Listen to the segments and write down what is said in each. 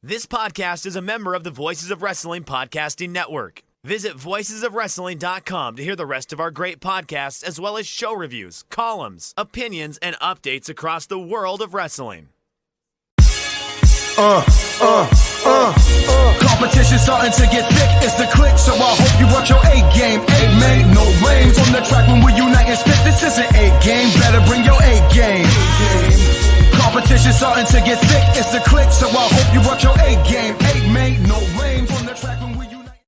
This podcast is a member of the Voices of Wrestling Podcasting Network. Visit voicesofwrestling.com to hear the rest of our great podcasts, as well as show reviews, columns, opinions, and updates across the world of wrestling. Competition starting to get thick, it's the click, so I hope you brought your A game. A man, no lames on the track when we unite and spit. This is an A game, better bring your A game. Competition starting to get thick, it's the click, so I hope you brought your A game. A man, no lames on the track when we unite.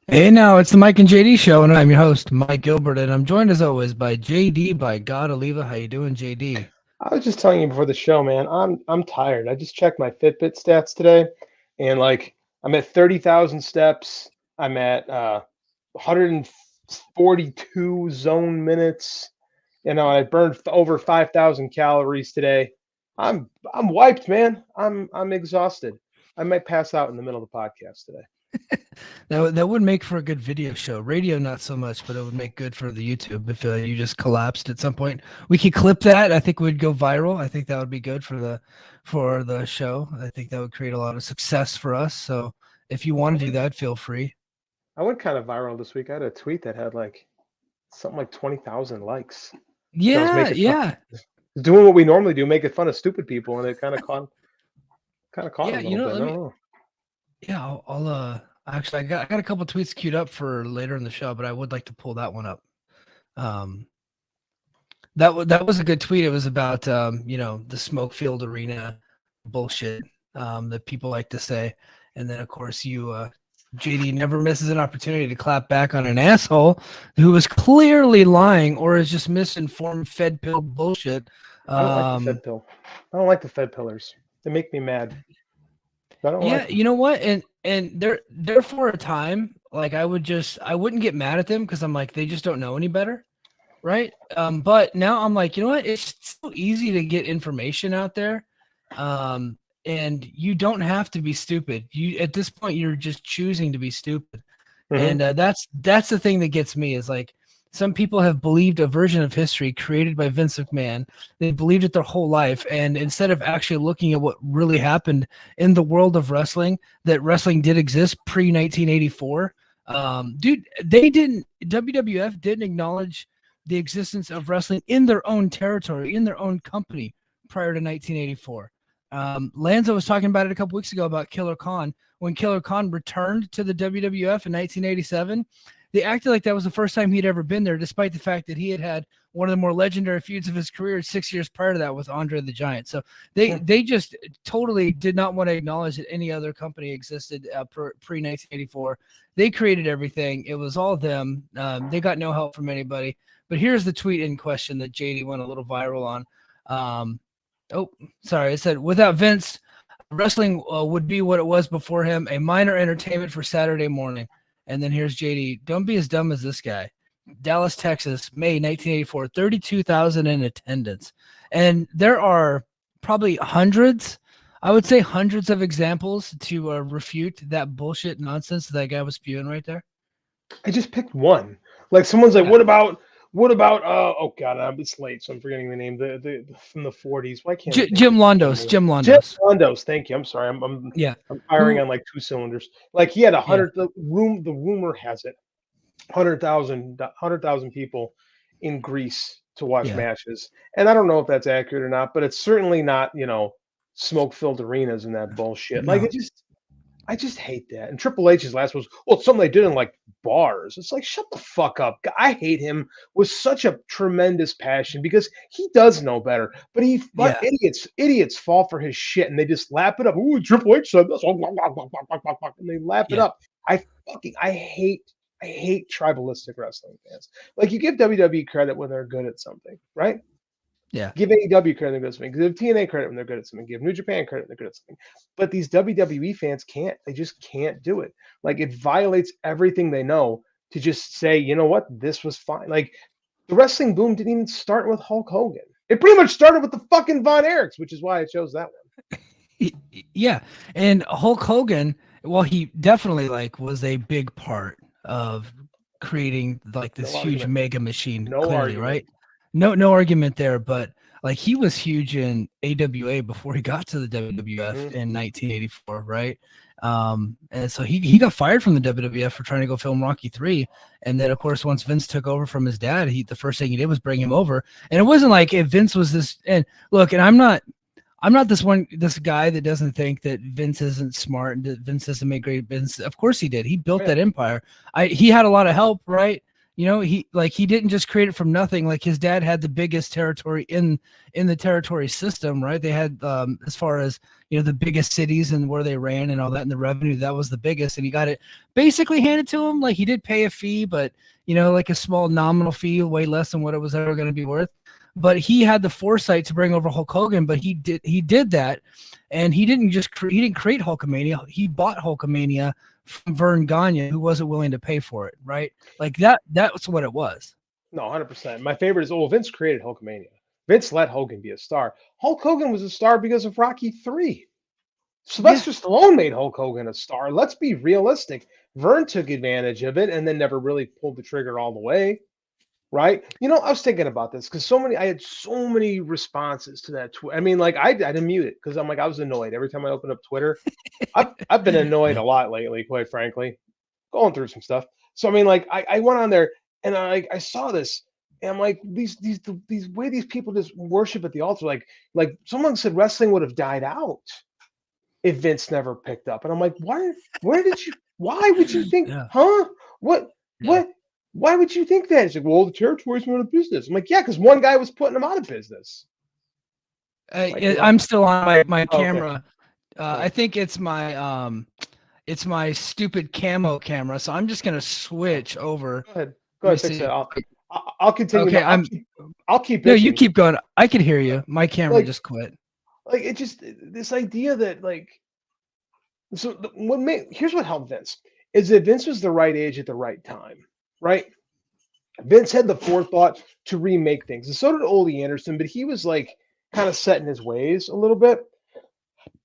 Hey, now it's the Mike and JD show, and I'm your host, Mike Gilbert, and I'm joined as always by JD by God Oliva. How you doing, JD? I was just telling you before the show, man, I'm tired. I just checked my Fitbit stats today, and I'm at 30,000 steps. I'm at 142 zone minutes. I burned over 5,000 calories today. I'm wiped, man. I'm exhausted. I might pass out in the middle of the podcast today. That would make for a good video show. Radio, not so much, but it would make good for the YouTube if you just collapsed at some point. We could clip that. I think we'd go viral. I think that would be good for the show. I think that would create a lot of success for us. So if you want to do that, feel free. I went kind of viral this week. I had a tweet that had something like 20,000 likes. Yeah. Doing what we normally do, making fun of stupid people, and it kind of caught Yeah, a little bit. Yeah, I'll actually I got a couple tweets queued up for later in the show, but I would like to pull that one up. That was a good tweet. It was about the smoke filled arena bullshit that people like to say, and then of course you JD never misses an opportunity to clap back on an asshole who was clearly lying or is just misinformed fed pill bullshit. I don't like the fed pill. I don't like the fed pillars. They make me mad. You know what? And there for a time, I wouldn't get mad at them because I'm like, they just don't know any better, right? But now I'm like, you know what? It's so easy to get information out there, and you don't have to be stupid. You at this point, you're just choosing to be stupid, and that's the thing that gets me is like. Some people have believed a version of history created by Vince McMahon. They believed it their whole life. And instead of actually looking at what really happened in the world of wrestling, that wrestling did exist pre-1984, WWF didn't acknowledge the existence of wrestling in their own territory, in their own company prior to 1984. Lanza was talking about it a couple weeks ago about Killer Khan. When Killer Khan returned to the WWF in 1987, they acted like that was the first time he'd ever been there, despite the fact that he had one of the more legendary feuds of his career 6 years prior to that with Andre the Giant. So they just totally did not want to acknowledge that any other company existed pre-1984. They created everything. It was all them. They got no help from anybody. But here's the tweet in question that JD went a little viral on. It said, without Vince, wrestling would be what it was before him, a minor entertainment for Saturday morning. And then here's JD. Don't be as dumb as this guy. Dallas, Texas, May 1984, 32,000 in attendance. And there are probably hundreds of examples to refute that bullshit nonsense that guy was spewing right there. I just picked one. Someone's like, what about oh god, it's late, so I'm forgetting the name. The from the 40s. Why can't Jim Londos? Jim Londos. Thank you. I'm sorry. I'm firing on two cylinders. He had 100. Yeah. The rumor has it 100,000 people in Greece to watch matches, and I don't know if that's accurate or not, but it's certainly not smoke-filled arenas and that bullshit. No. I just hate that. And Triple H's last was, something they did in bars. It's shut the fuck up. I hate him with such a tremendous passion because he does know better. But idiots fall for his shit and they just lap it up. Ooh, Triple H said this. And they lap it up. I hate tribalistic wrestling fans. You give WWE credit when they're good at something, right? Yeah. Give AEW credit when they're good at something. Give TNA credit when they're good at something. Give New Japan credit when they're good at something. But these WWE fans can't. They just can't do it. It violates everything they know to just say, you know what, this was fine. The wrestling boom didn't even start with Hulk Hogan. It pretty much started with the fucking Von Erichs, which is why I chose that one. Yeah. And Hulk Hogan, well, he definitely was a big part of creating this huge mega machine. Clearly, right? No argument there, but Like he was huge in AWA before he got to the WWF Mhm. in 1984, right? And so he got fired from the WWF for trying to go film Rocky 3. And then of course once Vince took over from his dad, the first thing he did was bring him over. And it wasn't like if Vince was this, and look, and I'm not this guy that doesn't think that Vince isn't smart and that Vince doesn't make great business. Of course he did. He built that empire. He had a lot of help, right? You know, he didn't just create it from nothing. Like his dad had the biggest territory in the territory system, right? They had as far as, you know, the biggest cities and where they ran and all that, and the revenue, that was the biggest, and he got it basically handed to him. Like he did pay a fee, but you know, like a small nominal fee, way less than what it was ever going to be worth. But he had the foresight to bring over Hulk Hogan, but he did that, and he didn't create Hulkamania. He bought Hulkamania from Vern Gagne, who wasn't willing to pay for it, right? Like that's what it was. No, 100%. My favorite is, Vince created Hulkamania. Vince let Hogan be a star. Hulk Hogan was a star because of Rocky 3. Sylvester Stallone made Hulk Hogan a star. Let's be realistic. Vern took advantage of it and then never really pulled the trigger all the way. Right? You know, I was thinking about this because I had so many responses to that tweet. I mean, like I didn't mute it because I'm like, I was annoyed every time I opened up Twitter. I've been annoyed a lot lately, quite frankly, going through some stuff. So I mean, like I went on there and I saw this and I'm like, these way these people just worship at the altar. Like someone said wrestling would have died out if Vince never picked up. And I'm like, why would you think, huh? What? Why would you think that? It's like, well, the territories went out of business. I'm like, yeah, because one guy was putting them out of business. I'm still on my camera. Okay. I think it's my stupid camo camera, so I'm just gonna switch over. Go ahead, fix it. I'll continue. Okay, I'll keep. No, you keep going. I can hear you. My camera just quit. Like it just this idea that like. So here's what helped Vince is that Vince was the right age at the right time. Right? Vince had the forethought to remake things, and so did Ole Anderson, but he was like kind of set in his ways a little bit.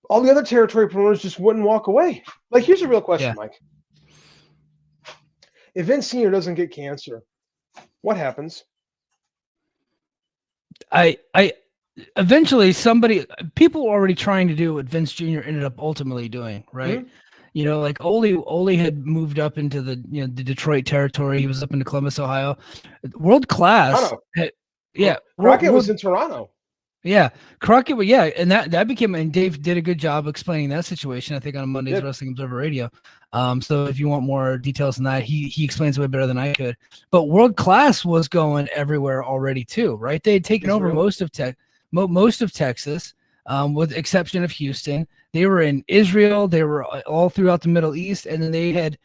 All the other territory promoters just wouldn't walk away. Like, here's a real question, Mike. If Vince Sr. doesn't get cancer, what happens? Eventually people were already trying to do what Vince Jr. ended up ultimately doing, right? Mm-hmm. You know, like Ole had moved up into the the Detroit territory. He was up into Columbus, Ohio. World Class. Crockett was in Toronto. Yeah, Crockett. Yeah, and that became. And Dave did a good job explaining that situation, I think, on Monday's Wrestling Observer Radio. So if you want more details on that, he explains it way better than I could. But World Class was going everywhere already too, right? They had taken over most of Texas. With the exception of Houston. They were in Israel. They were all throughout the Middle East, and then they had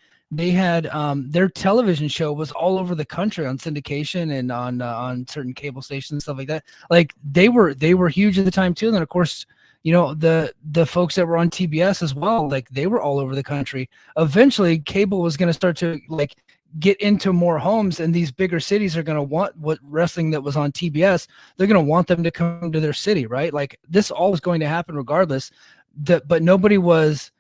their television show was all over the country on syndication and on certain cable stations and stuff like that. Like they were huge at the time too. And then of course, you know, the folks that were on TBS as well, like they were all over the country. Eventually, cable was going to start to like get into more homes, and these bigger cities are going to want what wrestling that was on TBS. They're going to want them to come to their city, right? Like this all was going to happen regardless. But nobody was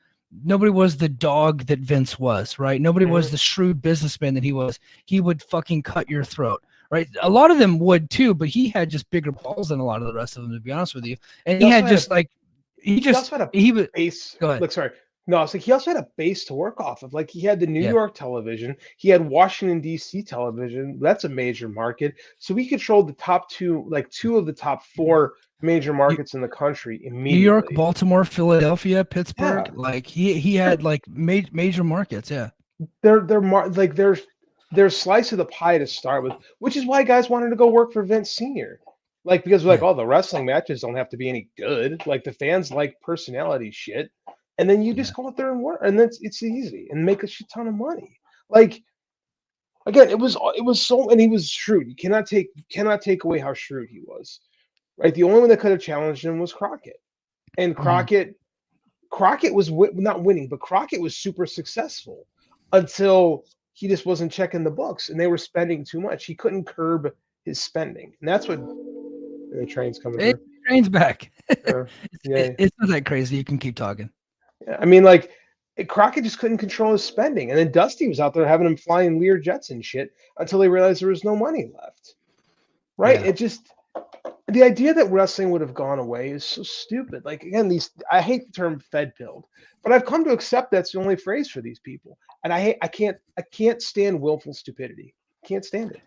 the dog that Vince was, right? Nobody was the shrewd businessman that he was. He would fucking cut your throat, right? A lot of them would too, but he had just bigger balls than a lot of the rest of them, to be honest with you. And he had just like he also had a base. Go ahead. Look, sorry. No, it's like he also had a base to work off of. Like he had the New York television, he had Washington D.C. television. That's a major market. So he controlled the top two of the top four major markets in the country immediately. New York, Baltimore, Philadelphia, Pittsburgh. Yeah. Like he had like major markets. Yeah, their slice of the pie to start with, which is why guys wanted to go work for Vince Sr. Like because like the wrestling matches don't have to be any good. Like the fans like personality shit. And then you just go out there and work, and then it's easy and make a shit ton of money. Like again, it was so, and he was shrewd. You cannot take away how shrewd he was, right? The only one that could have challenged him was Crockett, and Crockett was not winning, but Crockett was super successful until he just wasn't checking the books, and they were spending too much. He couldn't curb his spending, and that's what the train's coming. The train's back. Yeah, it's not that crazy. You can keep talking. Yeah, I mean, like Crockett just couldn't control his spending, and then Dusty was out there having him flying Lear jets and shit until they realized there was no money left. Right? Yeah. the idea that wrestling would have gone away is so stupid. Like again, I hate the term "fed pilled," but I've come to accept that's the only phrase for these people, and I can't stand willful stupidity. Can't stand it.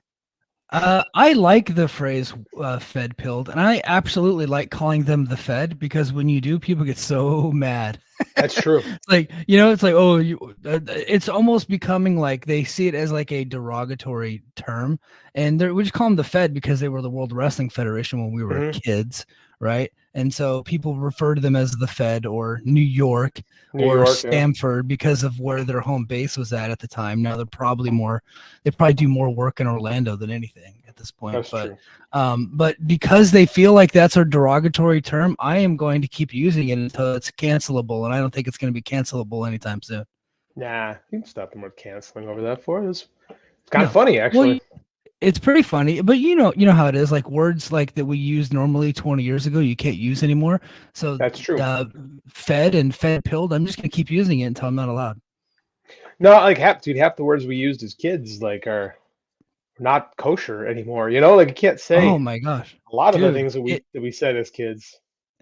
I like the phrase "fed pilled," and I absolutely like calling them the Fed because when you do, people get so mad. That's true. It's like, it's like, oh, it's almost becoming like they see it as like a derogatory term, and we just call them the Fed because they were the World Wrestling Federation when we were kids, right? And so people refer to them as the Fed or New York or Stamford because of where their home base was at the time. Now they probably do more work in Orlando than anything at this point. That's but true. But because they feel like that's a derogatory term, I am going to keep using it until it's cancelable, and I don't think it's going to be cancelable anytime soon. Nah, you can stop them with canceling over that for us. It's kind of funny, actually. Well, it's pretty funny, but you know how it is. Like words like that we used normally 20 years ago, you can't use anymore. So that's true. Fed and fed pilled. I'm just gonna keep using it until I'm not allowed. No, like half the words we used as kids like are not kosher anymore. Like you can't say. Oh my gosh, a lot of the things that we said as kids.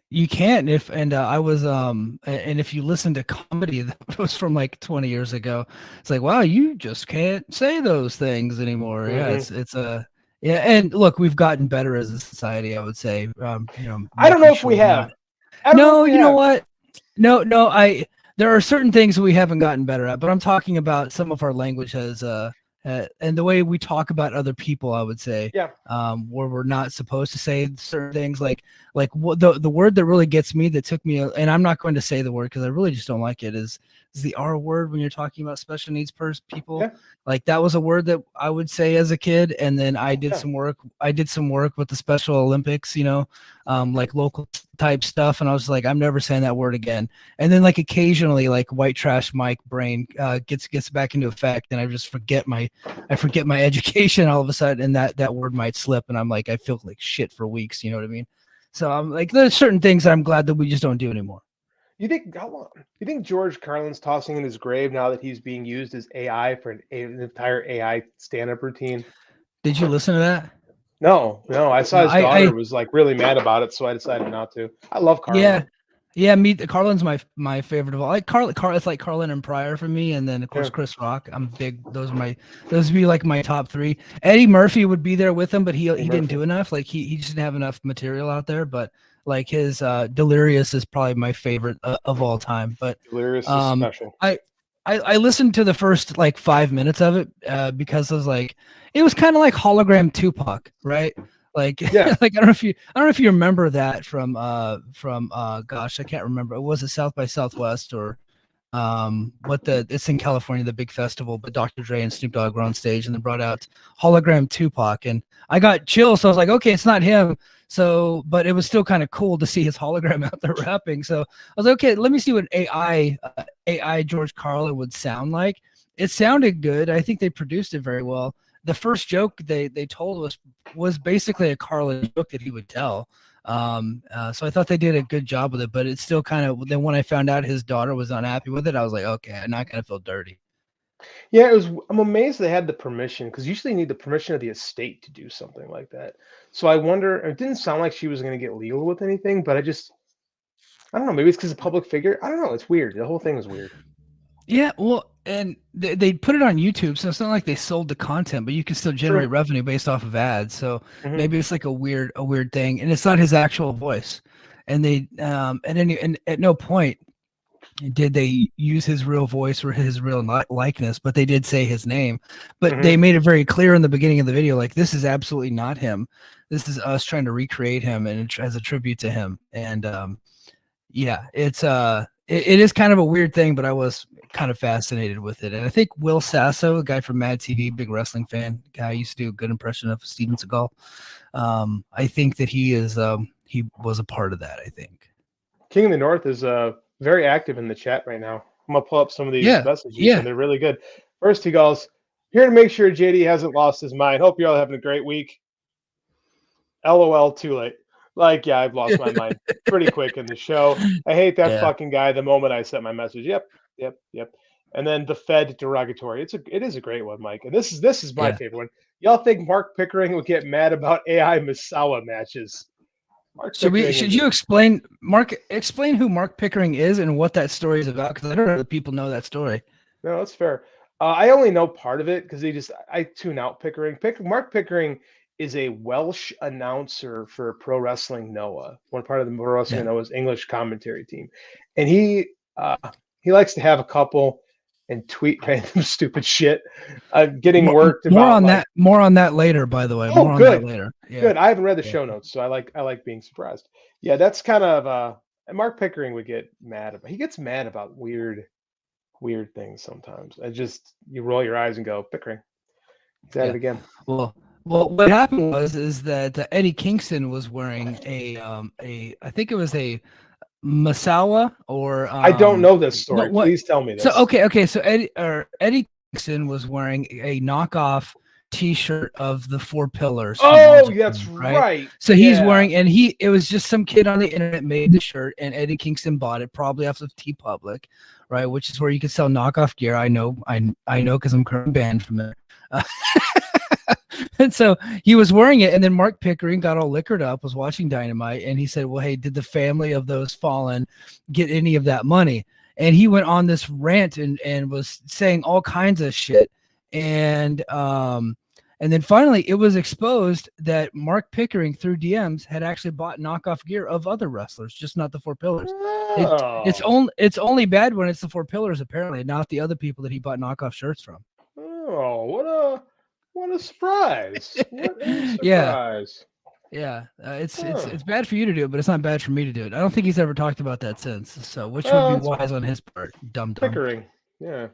You can't. I was and if you listen to comedy that was from like 20 years ago, it's like, wow, you just can't say those things anymore. Yeah, it's yeah. And look, we've gotten better as a society, I would say. I don't know if we have. No, you know what? No, there are certain things we haven't gotten better at, but I'm talking about some of our language has and the way we talk about other people, I would say, where we're not supposed to say certain things, like the word that really gets me, that took me, and I'm not going to say the word because I really just don't like it, is the R word when you're talking about special needs people. Yeah. Like that was a word that I would say as a kid, and then I did some work. I did some work with the Special Olympics, like local type stuff, and I was like, I'm never saying that word again. And then like occasionally, like white trash Mike brain gets back into effect, and I just forget my education all of a sudden, and that word might slip, and I'm like, I feel like shit for weeks. You know what I mean? So I'm like, there's certain things that I'm glad that we just don't do anymore. You think George Carlin's tossing in his grave now that he's being used as AI for an entire AI stand-up routine? Did you listen to that? No. I saw his daughter was like really mad about it, so I decided not to. I love Carlin. Yeah. Carlin's my favorite of all. Like it's like Carlin and Pryor for me, and then of course Chris Rock. I'm big. Those would be like my top three. Eddie Murphy would be there with him, but he didn't do enough. Like he just didn't have enough material out there. But like his Delirious is probably my favorite of all time. But Delirious is special. I listened to the first like 5 minutes of it because I was like, it was kind of like hologram Tupac, right? Like, like I don't know if you remember that from gosh, I can't remember. Was it South by Southwest or it's in California, the big festival, but Dr. Dre and Snoop Dogg were on stage and they brought out hologram Tupac, and I got chills. So I was like, okay, it's not him. So, but it was still kind of cool to see his hologram out there rapping. So I was like, okay, let me see what AI George Carlin would sound like. It sounded good. I think they produced it very well. The first joke they told was basically a Carlin joke that he would tell. So I thought they did a good job with it, but it's still kind of, then when I found out his daughter was unhappy with it, I was like, okay, I'm not gonna feel dirty. Yeah, I'm amazed they had the permission, because usually you need the permission of the estate to do something like that. So I wonder, it didn't sound like she was going to get legal with anything, but I don't know, maybe it's because of public figure. I don't know, it's weird. The whole thing is weird. Yeah, well, and they put it on YouTube, so it's not like they sold the content, but you can still generate revenue based off of ads. So maybe it's like a weird thing, and it's not his actual voice. And they and at no point did they use his real voice or his real likeness, but they did say his name. But they made it very clear in the beginning of the video, like, this is absolutely not him. This is us trying to recreate him and as a tribute to him. And yeah, it is kind of a weird thing, but I was kind of fascinated with it. And I think Will Sasso, a guy from Mad TV, big wrestling fan, guy used to do a good impression of Steven Seagal. I think that he was a part of that, I think. King of the North is very active in the chat right now. I'm going to pull up some of these messages, and they're really good. First, he goes, here to make sure JD hasn't lost his mind. Hope you're all having a great week. LOL, too late. Like, yeah, I've lost my mind pretty quick in the show. I hate that fucking guy the moment I sent my message. Yep. And then the Fed derogatory. It is a great one, Mike. And this is my favorite one. Y'all think Mark Pickering would get mad about AI Misawa matches? Mark Should Pickering you explain who Mark Pickering is and what that story is about? Because I don't know if people know that story. No, that's fair. I only know part of it because I tune out Pickering. Mark Pickering is a Welsh announcer for Pro Wrestling Noah, one part of the Pro Wrestling Noah's English commentary team, and he likes to have a couple and tweet random stupid shit, getting worked more about on like, that. More on that later, by the way. Oh, More on good. that later. Yeah. Good. I haven't read the show notes, so I like being surprised. Yeah, that's kind of and Mark Pickering would get mad about. He gets mad about weird things sometimes. You roll your eyes and go, Pickering. He's at it again. Well, what happened is that Eddie Kingston was wearing I think it was a Masawa or I don't know this story. No, Please tell me this. So okay. So Eddie Kingston was wearing a knockoff T-shirt of the Four Pillars. Oh, that's right. So he's wearing, and it was just some kid on the internet made the shirt, and Eddie Kingston bought it probably off of TeePublic, right? Which is where you can sell knockoff gear. I know, because I'm currently banned from there. And so he was wearing it, and then Mark Pickering got all liquored up, was watching Dynamite, and he said, well, hey, did the family of those fallen get any of that money? And he went on this rant and was saying all kinds of shit. And then finally it was exposed that Mark Pickering through DMs had actually bought knockoff gear of other wrestlers, just not the Four Pillars. It's only bad when it's the Four Pillars, apparently, not the other people that he bought knockoff shirts from. Oh, what a surprise! What a surprise! Yeah, it's bad for you to do it, but it's not bad for me to do it. I don't think he's ever talked about that since. So, which would be wise on his part, dumb. Pickering, yeah.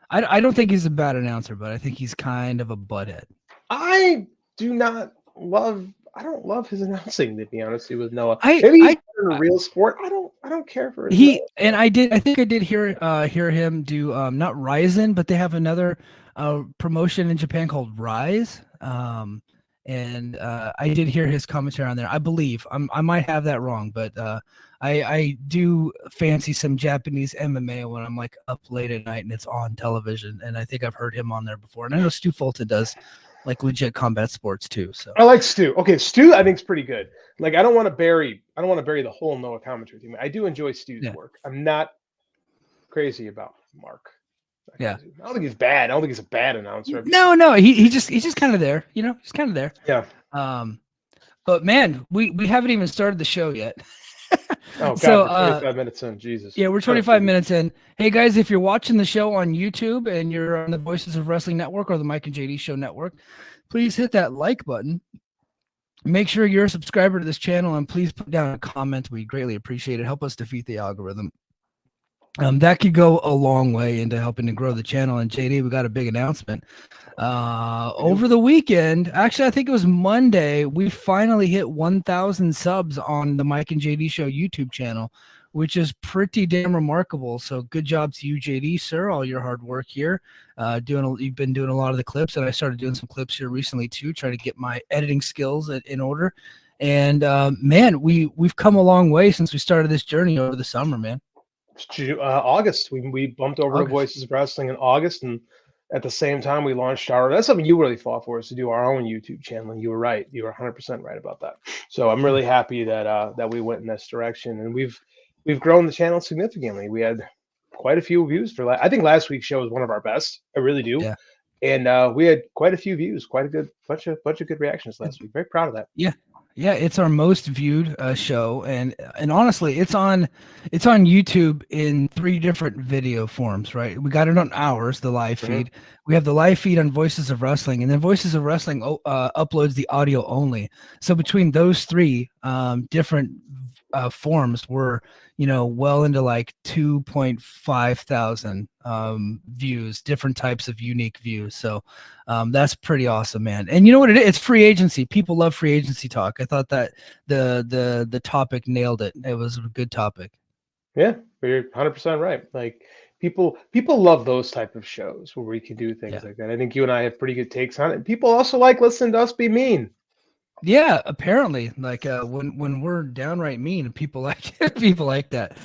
I don't think he's a bad announcer, but I think he's kind of a butthead. I don't love his announcing, to be honest with Noah. Maybe he's in a real sport. I don't care for it. I think I did hear him do not Ryzen, but they have another promotion in Japan called Rise. And I did hear his commentary on there. I believe I might have that wrong, but I do fancy some Japanese MMA when I'm like up late at night and it's on television. And I think I've heard him on there before. And I know Stu Fulton does like legit combat sports too. So I like Stu. Okay, Stu I think is pretty good. Like I don't want to bury the whole Noah commentary team. I do enjoy Stu's work. I'm not crazy about Mark. Yeah, I don't think he's bad. I don't think he's a bad announcer. No, he's just kind of there. He's kind of there. Yeah. But man, we haven't even started the show yet. Oh God, so, we're 25 minutes in. Jesus. Yeah, we're 25 minutes in. Hey guys, if you're watching the show on YouTube and you're on the Voices of Wrestling Network or the Mike and JD Show Network, please hit that like button. Make sure you're a subscriber to this channel and please put down a comment. We greatly appreciate it. Help us defeat the algorithm. That could go a long way into helping to grow the channel. And JD, we got a big announcement. Over the weekend, actually, I think it was Monday, we finally hit 1,000 subs on the Mike and JD Show YouTube channel, which is pretty damn remarkable. So good job to you, JD, sir, all your hard work here. You've been doing a lot of the clips, and I started doing some clips here recently too, trying to get my editing skills in order. And man, we've come a long way since we started this journey over the summer, man. August. We bumped over to Voices of Wrestling in August, and at the same time we launched that's something you really fought for, is to do our own YouTube channel, and you were right. You were 100% right about that. So I'm really happy that we went in this direction, and we've grown the channel significantly. We had quite a few views I think last week's show was one of our best. I really do. Yeah. And we had quite a few views, quite a good bunch of good reactions last week. Very proud of that. Yeah, it's our most viewed show, and honestly, it's on YouTube in 3 different video forms, right? We got it on ours, the live feed. We have the live feed on Voices of Wrestling, and then Voices of Wrestling uploads the audio only. So between those 3 different forms, we're well into like 2.5 thousand views, different types of unique views. So that's pretty awesome, man. And you know what it is? It's free agency. People love free agency talk. I thought that the topic nailed it. It was a good topic. Yeah, you're 100% right. Like people love those type of shows where we can do things like that. I think you and I have pretty good takes on it. And people also like listening to us be mean. Yeah, apparently, like when we're downright mean, people like that.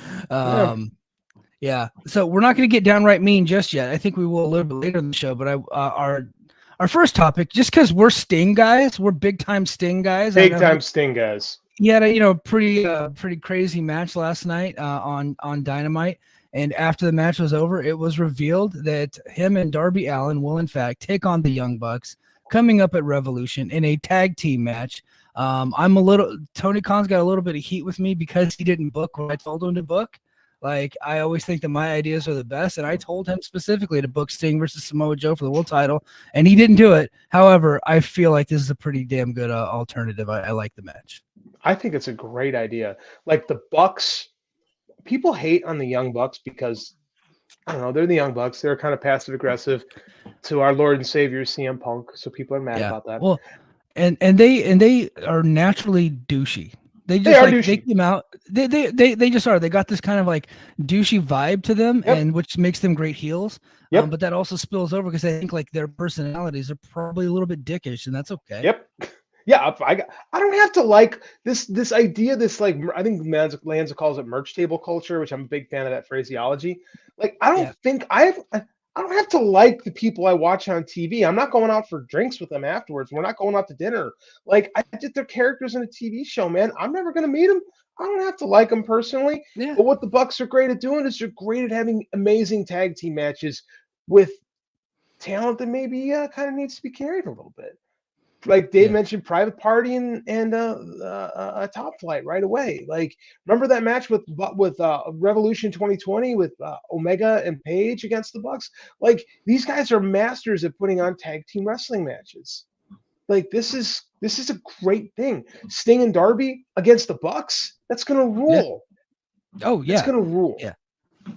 Yeah. So we're not going to get downright mean just yet. I think we will a little bit later in the show. But our first topic, just because we're Sting guys, we're big time Sting guys. Big time Sting guys. he had a pretty crazy match last night on Dynamite. And after the match was over, it was revealed that him and Darby Allin will in fact take on the Young Bucks coming up at Revolution in a tag team match. Tony Khan's got a little bit of heat with me because he didn't book what I told him to book. Like, I always think that my ideas are the best, and I told him specifically to book Sting versus Samoa Joe for the world title, and he didn't do it. However, I feel like this is a pretty damn good alternative. I like the match. I think it's a great idea. Like the Bucks, people hate on the Young Bucks because, I don't know, they're the Young Bucks. They're kind of passive aggressive to our Lord and Savior CM Punk, so people are mad about that. Well, and they are naturally douchey. They came out. They just are. They got this kind of like douchey vibe to them, and which makes them great heels. But that also spills over because I think like their personalities are probably a little bit dickish, and that's okay. Yeah, I don't have to like this idea. This, like, I think Lanza calls it merch table culture, which I'm a big fan of that phraseology. Like, I don't think I don't have to like the people I watch on TV. I'm not going out for drinks with them afterwards. We're not going out to dinner. Like, I did their characters in a TV show, man. I'm never going to meet them. I don't have to like them personally. Yeah. But what the Bucks are great at doing is they're great at having amazing tag team matches with talent that maybe kind of needs to be carried a little bit. Like Dave mentioned, Private Party and a Top Flight right away. Like, remember that match with Revolution 2020 with Omega and Page against the Bucks? Like, these guys are masters at putting on tag team wrestling matches. Like, this is a great thing. Sting and Darby against the Bucks. That's gonna rule. Yeah. Oh yeah, it's gonna rule. Yeah.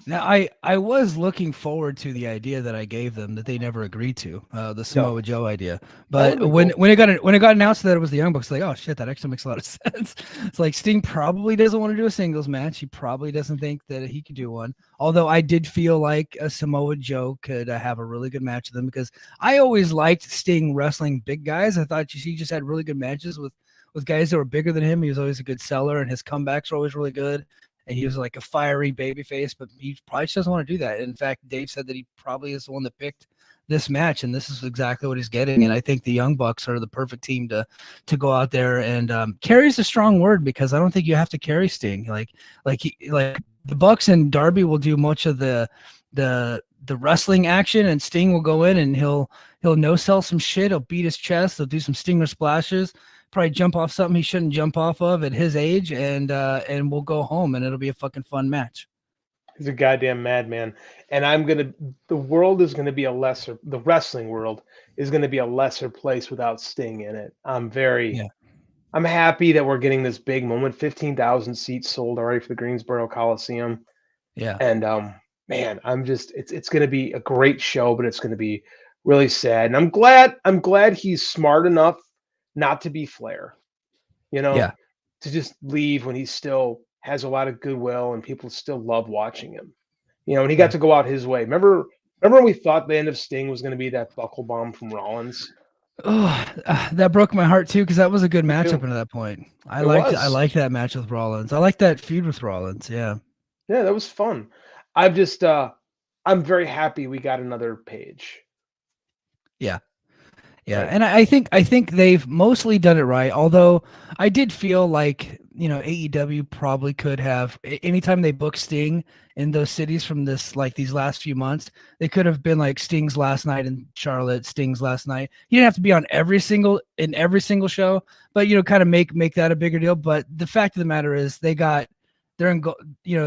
Now, I was looking forward to the idea that I gave them that they never agreed to, the Samoa Joe idea. But when it got announced that it was the Young Bucks, like, oh shit, that actually makes a lot of sense. It's like Sting probably doesn't want to do a singles match. He probably doesn't think that he could do one. Although I did feel like a Samoa Joe could have a really good match with them because I always liked Sting wrestling big guys. I thought he just had really good matches with guys that were bigger than him. He was always a good seller, and his comebacks were always really good. And he was like a fiery babyface, but he probably just doesn't want to do that. In fact, Dave said that he probably is the one that picked this match, and this is exactly what he's getting. And I think the Young Bucks are the perfect team to go out there and carry is a strong word because I don't think you have to carry Sting. Like the Bucks and Darby will do much of the wrestling action, and Sting will go in and he'll no sell some shit. He'll beat his chest. He'll do some Stinger splashes. Probably jump off something he shouldn't jump off of at his age, and we'll go home, and it'll be a fucking fun match. He's a goddamn madman, and the world is gonna be the wrestling world is gonna be a lesser place without Sting in it. I'm happy that we're getting this big moment. 15,000 seats sold already for the Greensboro Coliseum. Yeah, and man, it's gonna be a great show, but it's gonna be really sad. And I'm glad he's smart enough not to be Flair, to just leave when he still has a lot of goodwill and people still love watching him, and he got to go out his way. Remember when we thought the end of Sting was going to be that buckle bomb from Rollins? Oh, that broke my heart too because that was a good match up until that point. I liked that match with Rollins. I liked that feud with Rollins. Yeah, that was fun. I'm very happy we got another Page. Yeah, and I think they've mostly done it right. Although I did feel like AEW probably could have, anytime they book Sting in those cities from these last few months, they could have been like Sting's last night in Charlotte, Sting's last night. You didn't have to be on every single show, but kind of make that a bigger deal. But the fact of the matter is they're in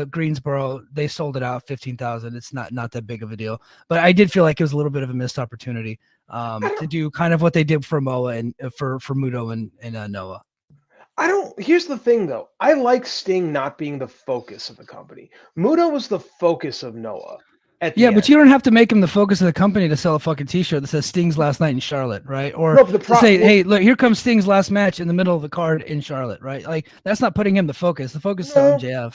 Greensboro. They sold it out 15,000. It's not that big of a deal. But I did feel like it was a little bit of a missed opportunity to do kind of what they did for Moa and for Muto and Noah. Here's the thing though. I like Sting not being the focus of the company. Muto was the focus of Noah. But you don't have to make him the focus of the company to sell a fucking t-shirt that says Sting's last night in Charlotte, right? Or say, hey, look, here comes Sting's last match in the middle of the card in Charlotte, right? Like, that's not putting him the focus. The focus is on MJF.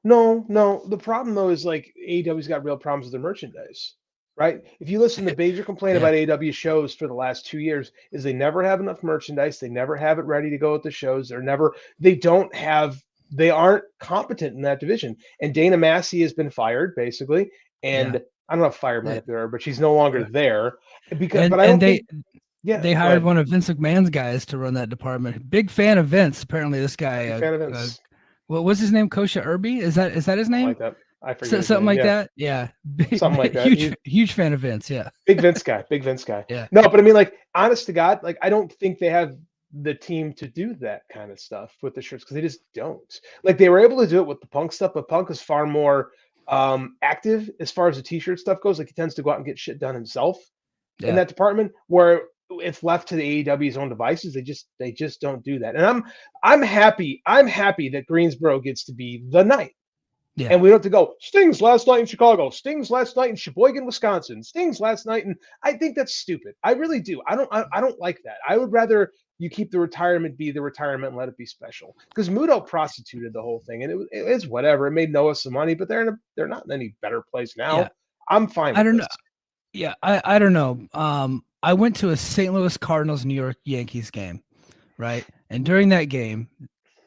No. The problem though is like AEW's got real problems with their merchandise, right? If you listen to the major complaint about AEW shows for the last 2 years is they never have enough merchandise. They never have it ready to go at the shows. They aren't competent in that division. And Dana Massey has been fired basically. And I don't know if fired might be there, but she's no longer there Yeah, they hired one of Vince McMahon's guys to run that department. Big fan of Vince. Apparently, this guy. Big fan of Vince. What was his name? Kosha Irby? Is that his name? Like that. I forget. Something like that. Yeah. Something like that. Huge fan of Vince. Yeah. Big Vince guy. Big Vince guy. Yeah. No, but I mean, like, honest to God, like, I don't think they have the team to do that kind of stuff with the shirts because they just don't. Like, they were able to do it with the Punk stuff, but Punk is far more active as far as the t-shirt stuff goes. Like, he tends to go out and get shit done himself in that department, where if left to the AEW's own devices, they just don't do that. And I'm happy that Greensboro gets to be the night. Yeah. And we don't have to go, Sting's last night in Chicago, Sting's last night in Sheboygan, Wisconsin, Sting's last night. And I think that's stupid. I really do. I don't like that. I would rather you keep the retirement be the retirement and let it be special. Because Muto prostituted the whole thing, and it is whatever. It made Noah some money, but they're not in any better place now. Yeah. I'm fine with I don't this. know. Yeah, I don't know. I went to a St. Louis Cardinals New York Yankees game, right? And during that game,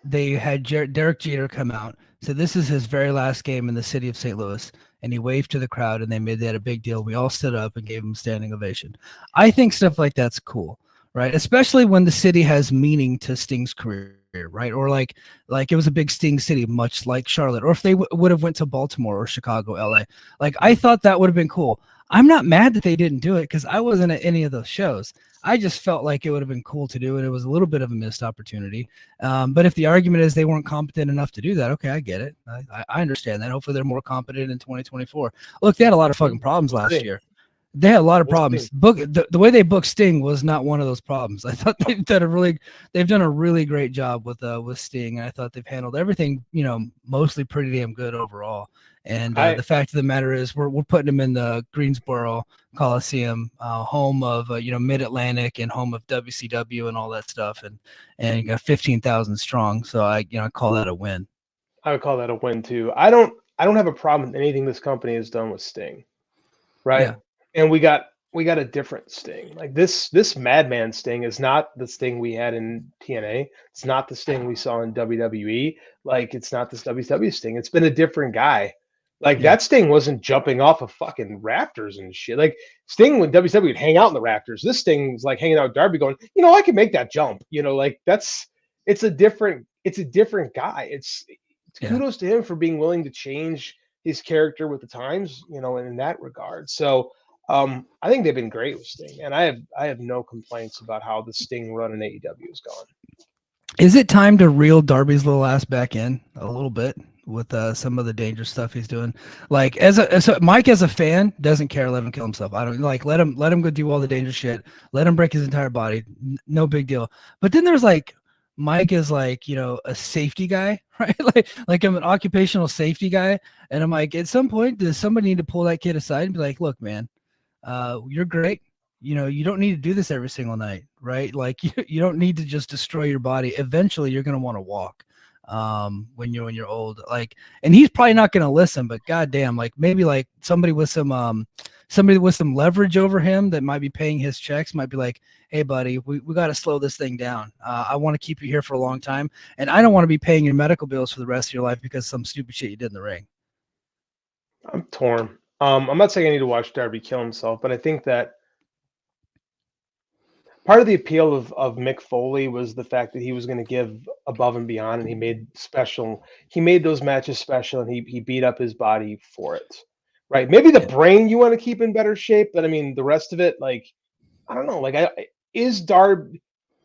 they had Derek Jeter come out. So this is his very last game in the city of St. Louis, and he waved to the crowd, and they had a big deal. We all stood up and gave him a standing ovation. I think stuff like that's cool, right? Especially when the city has meaning to Sting's career, right? Or like it was a big Sting city, much like Charlotte, or if they would have went to Baltimore or Chicago, LA. Like, I thought that would have been cool. I'm not mad that they didn't do it because I wasn't at any of those shows. I just felt like it would have been cool to do, and it was a little bit of a missed opportunity. But if the argument is they weren't competent enough to do that, okay, I get it. I understand that. Hopefully they're more competent in 2024. Look, they had a lot of fucking problems last year. They had a lot of problems. The way they booked Sting was not one of those problems. I thought they've done a really great job with Sting, and I thought they've handled everything, mostly pretty damn good overall. And the fact of the matter is, we're putting him in the Greensboro Coliseum, home of Mid-Atlantic and home of WCW and all that stuff, and you got 15,000 strong. So I call that a win. I would call that a win too. I don't have a problem with anything this company has done with Sting, right? Yeah. And we got a different Sting. Like this Madman Sting is not the Sting we had in TNA. It's not the Sting we saw in WWE. Like, it's not this WCW Sting. It's been a different guy. Like, that Sting wasn't jumping off of fucking rafters and shit. Like, Sting with WCW would hang out in the rafters. This Sting's like hanging out with Darby going, I can make that jump. Like, it's a different guy. It's kudos to him for being willing to change his character with the times, in that regard. So I think they've been great with Sting, and I have no complaints about how the Sting run in AEW has gone. Is it time to reel Darby's little ass back in a little bit with some of the dangerous stuff he's doing? Like, Mike as a fan doesn't care. Let him kill himself. I don't like. Let him go do all the dangerous shit. Let him break his entire body. No big deal. But then there's like, Mike is like, a safety guy, right? like I'm an occupational safety guy, and I'm like, at some point, does somebody need to pull that kid aside and be like, look, man, you're great. You don't need to do this every single night, right? Like, you don't need to just destroy your body. Eventually, you're going to want to walk when you're old. Like, and he's probably not going to listen, but goddamn, like, maybe like somebody with some leverage over him that might be paying his checks might be like, hey, buddy, we got to slow this thing down. I want to keep you here for a long time, and I don't want to be paying your medical bills for the rest of your life because of some stupid shit you did in the ring. I'm torn. I'm not saying I need to watch Darby kill himself, but I think that part of the appeal of Mick Foley was the fact that he was going to give above and beyond, and he made those matches special, and he beat up his body for it. Right. Maybe the brain you want to keep in better shape, but I mean, the rest of it, like, I don't know. Like, is Darby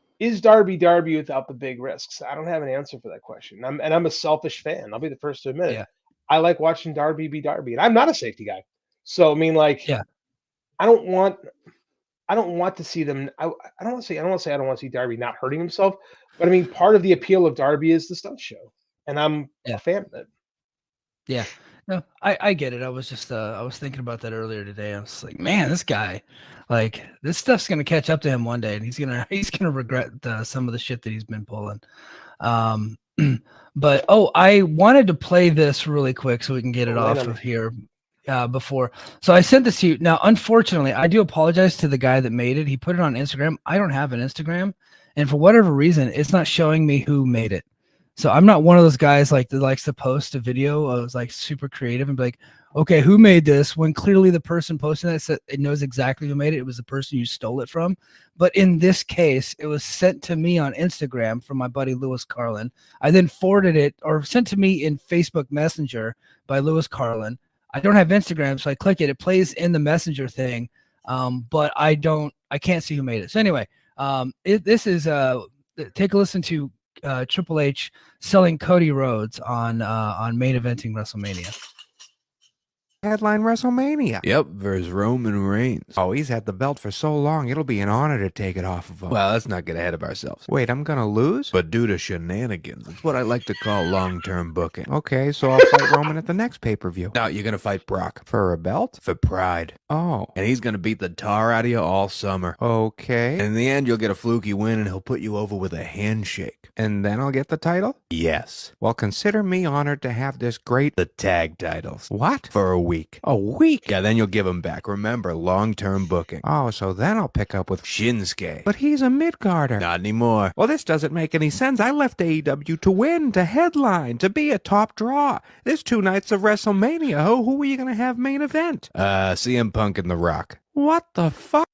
without the big risks? I don't have an answer for that question. I'm a selfish fan. I'll be the first to admit it. I like watching Darby be Darby, and I'm not a safety guy. So, I mean, like, I don't want to see them. I don't want to see Darby not hurting himself, but I mean, part of the appeal of Darby is the stunt show, and I'm a fan of it. Yeah. No, I get it. I was just I was thinking about that earlier today. I was like, man, this guy, like, this stuff's gonna catch up to him one day, and he's gonna regret some of the shit that he's been pulling. But I wanted to play this really quick so we can get it off of here before. So I sent this to you. Now, unfortunately, I do apologize to the guy that made it. He put it on Instagram. I don't have an Instagram, and for whatever reason, it's not showing me who made it. So I'm not one of those guys like that likes to post a video of like super creative and be like, okay, who made this? When clearly the person posting that said it knows exactly who made it. It was the person you stole it from. But in this case, it was sent to me on Instagram from my buddy Lewis Carlin. I then forwarded it or sent to me in Facebook Messenger by Lewis Carlin. I don't have Instagram, so I click it. It plays in the Messenger thing, but I can't see who made it. So anyway, this is take a listen to Triple H selling Cody Rhodes on main eventing WrestleMania. Headline WrestleMania. Yep, versus Roman Reigns. Oh, he's had the belt for so long, it'll be an honor to take it off of him. Well, let's not get ahead of ourselves. Wait, I'm gonna lose? But due to shenanigans, it's what I like to call long-term booking. Okay, so I'll fight Roman at the next pay-per-view. Now, you're gonna fight Brock. For a belt? For pride. Oh. And he's gonna beat the tar out of you all summer. Okay. And in the end, you'll get a fluky win and he'll put you over with a handshake. And then I'll get the title? Yes. Well, consider me honored to have this great... The tag titles. What? For a week. A week? Yeah, then you'll give him back. Remember, long-term booking. Oh, so then I'll pick up with Shinsuke. But he's a mid-carder. Not anymore. Well, this doesn't make any sense. I left AEW to win, to headline, to be a top draw. There's 2 nights of WrestleMania. Who are you going to have main event? CM Punk and The Rock. What the fuck?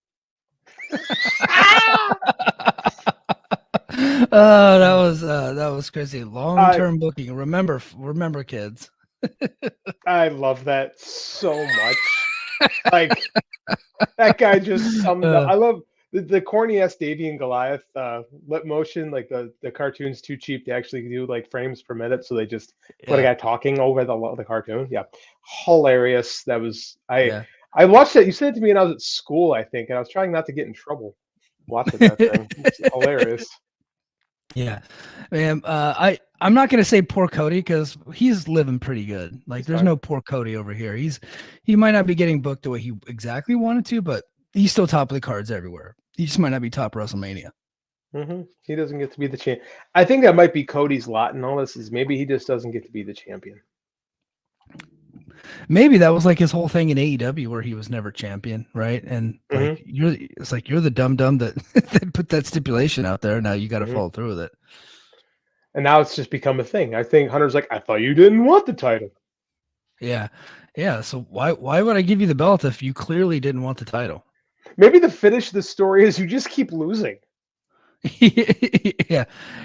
Oh, that was crazy. Long-term booking. Remember, kids. I love that so much. Like that guy just summed up. I love the corny ass Davey and Goliath lip motion. Like the cartoon's too cheap to actually do like frames per minute, so they just put a guy talking over the cartoon. Yeah, hilarious. That was I watched that. You sent it to me when I was at school, I think, and I was trying not to get in trouble watching that thing. It's hilarious. Yeah, man. I'm not gonna say poor Cody because he's living pretty good. Like, there's no poor Cody over here. He might not be getting booked the way he exactly wanted to, but he's still top of the cards everywhere. He just might not be top WrestleMania. Mm-hmm. He doesn't get to be the champ. I think that might be Cody's lot in all this. Is maybe he just doesn't get to be the champion. Maybe that was like his whole thing in AEW where he was never champion, right? And like you're the dumb that, that put that stipulation out there. Now you got to follow through with it. And now it's just become a thing. I think Hunter's like, I thought you didn't want the title. Yeah. So why would I give you the belt if you clearly didn't want the title? Maybe the finish of the story is you just keep losing. Yeah.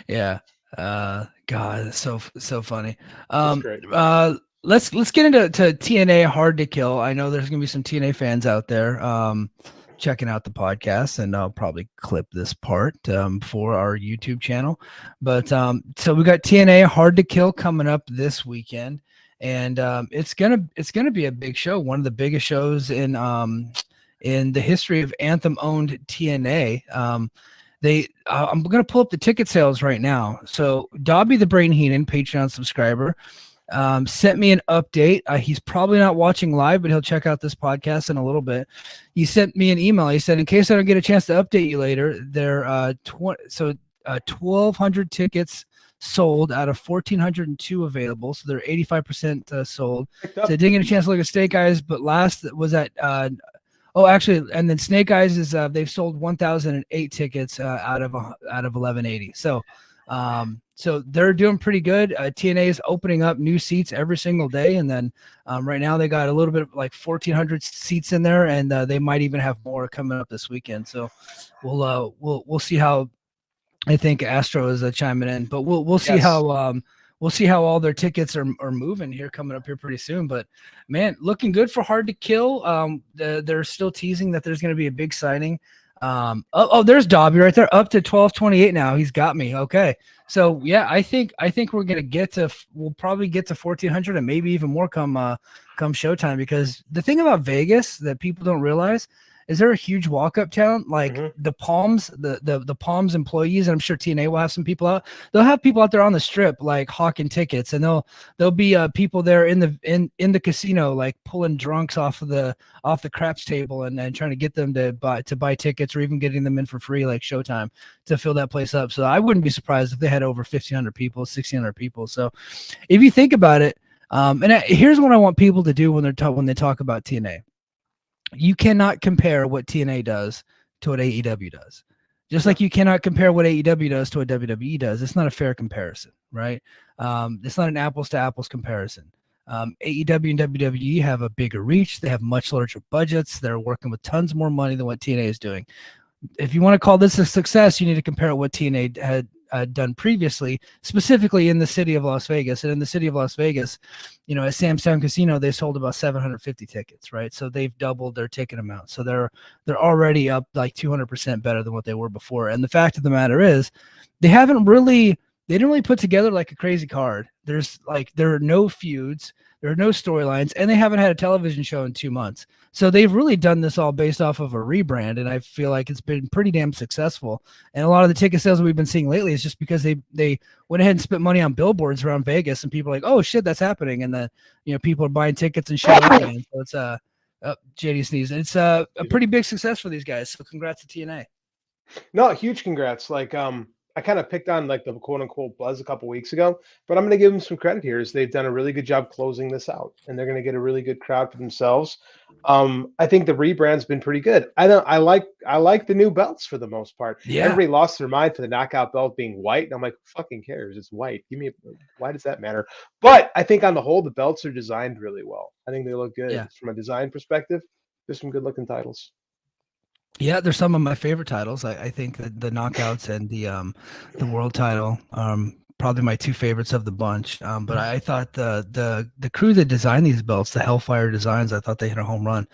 God, it's so funny. That's great. Let's get into TNA Hard to Kill. I know there's gonna be some TNA fans out there checking out the podcast, and I'll probably clip this part for our YouTube channel. But so we got TNA Hard to Kill coming up this weekend, and it's gonna be a big show, one of the biggest shows in the history of Anthem-owned TNA. I'm gonna pull up the ticket sales right now. So Dobby the Brain Heenan, Patreon subscriber, sent me an update. He's probably not watching live, but he'll check out this podcast in a little bit. He sent me an email. He said, in case I don't get a chance to update you later, there 1,200 tickets sold out of 1,402 available. So they're 85% sold. So I didn't get a chance to look at Snake Eyes, but last was at actually, and then Snake Eyes is they've sold 1,008 tickets out of 1,180. So they're doing pretty good. TNA is opening up new seats every single day, and then right now they got a little bit of like 1,400 seats in there, and they might even have more coming up this weekend. So we'll see how. I think Astro is chiming in, but we'll see how all their tickets are moving here coming up here pretty soon. But man, looking good for Hard to Kill. They're still teasing that there's going to be a big signing. There's Dobby right there, up to 1228 now. He's got me. Okay. So yeah, I think we're going to we'll probably get to 1,400 and maybe even more come showtime, because the thing about Vegas that people don't realize is there a huge walk-up town. Like the Palms, the Palms employees, and I'm sure TNA will have some people out. They'll have people out there on the strip, like hawking tickets, and there'll be people there in the casino, like pulling drunks off the craps table and trying to get them to buy tickets, or even getting them in for free, like Showtime, to fill that place up. So I wouldn't be surprised if they had over 1,500 people, 1,600 people. So if you think about it, here's what I want people to do when they talk about TNA. You cannot compare what TNA does to what AEW does. Just like you cannot compare what AEW does to what WWE does. It's not a fair comparison, right? It's not an apples to apples comparison. AEW and WWE have a bigger reach. They have much larger budgets. They're working with tons more money than what TNA is doing. If you want to call this a success, you need to compare what TNA had done previously, specifically in the city of Las Vegas. And in the city of Las Vegas, at Sam's Town Casino, they sold about 750 tickets, right? So they've doubled their ticket amount. So they're already up like 200% better than what they were before. And the fact of the matter is, they didn't really put together like a crazy card. There are no feuds, there are no storylines, and they haven't had a television show in 2 months. So they've really done this all based off of a rebrand, and I feel like it's been pretty damn successful. And a lot of the ticket sales we've been seeing lately is just because they went ahead and spent money on billboards around Vegas, and people are like, oh shit, that's happening. And then people are buying tickets and shit. So it's JD sneeze. It's a pretty big success for these guys. So congrats to TNA. No, huge congrats. I kind of picked on like the quote unquote buzz a couple weeks ago, but I'm going to give them some credit here. Is they've done a really good job closing this out, and they're going to get a really good crowd for themselves. I think the rebrand's been pretty good. I like the new belts for the most part. Yeah. Everybody lost their mind for the knockout belt being white, and I'm like, who fucking cares? It's white. Why does that matter? But I think on the whole, the belts are designed really well. I think they look good. Yeah. From a design perspective. There's some good looking titles. Yeah, they're some of my favorite titles. I think that the knockouts and the world title probably my two favorites of the bunch. But I thought the crew that designed these belts, the Hellfire Designs, I thought they hit a home run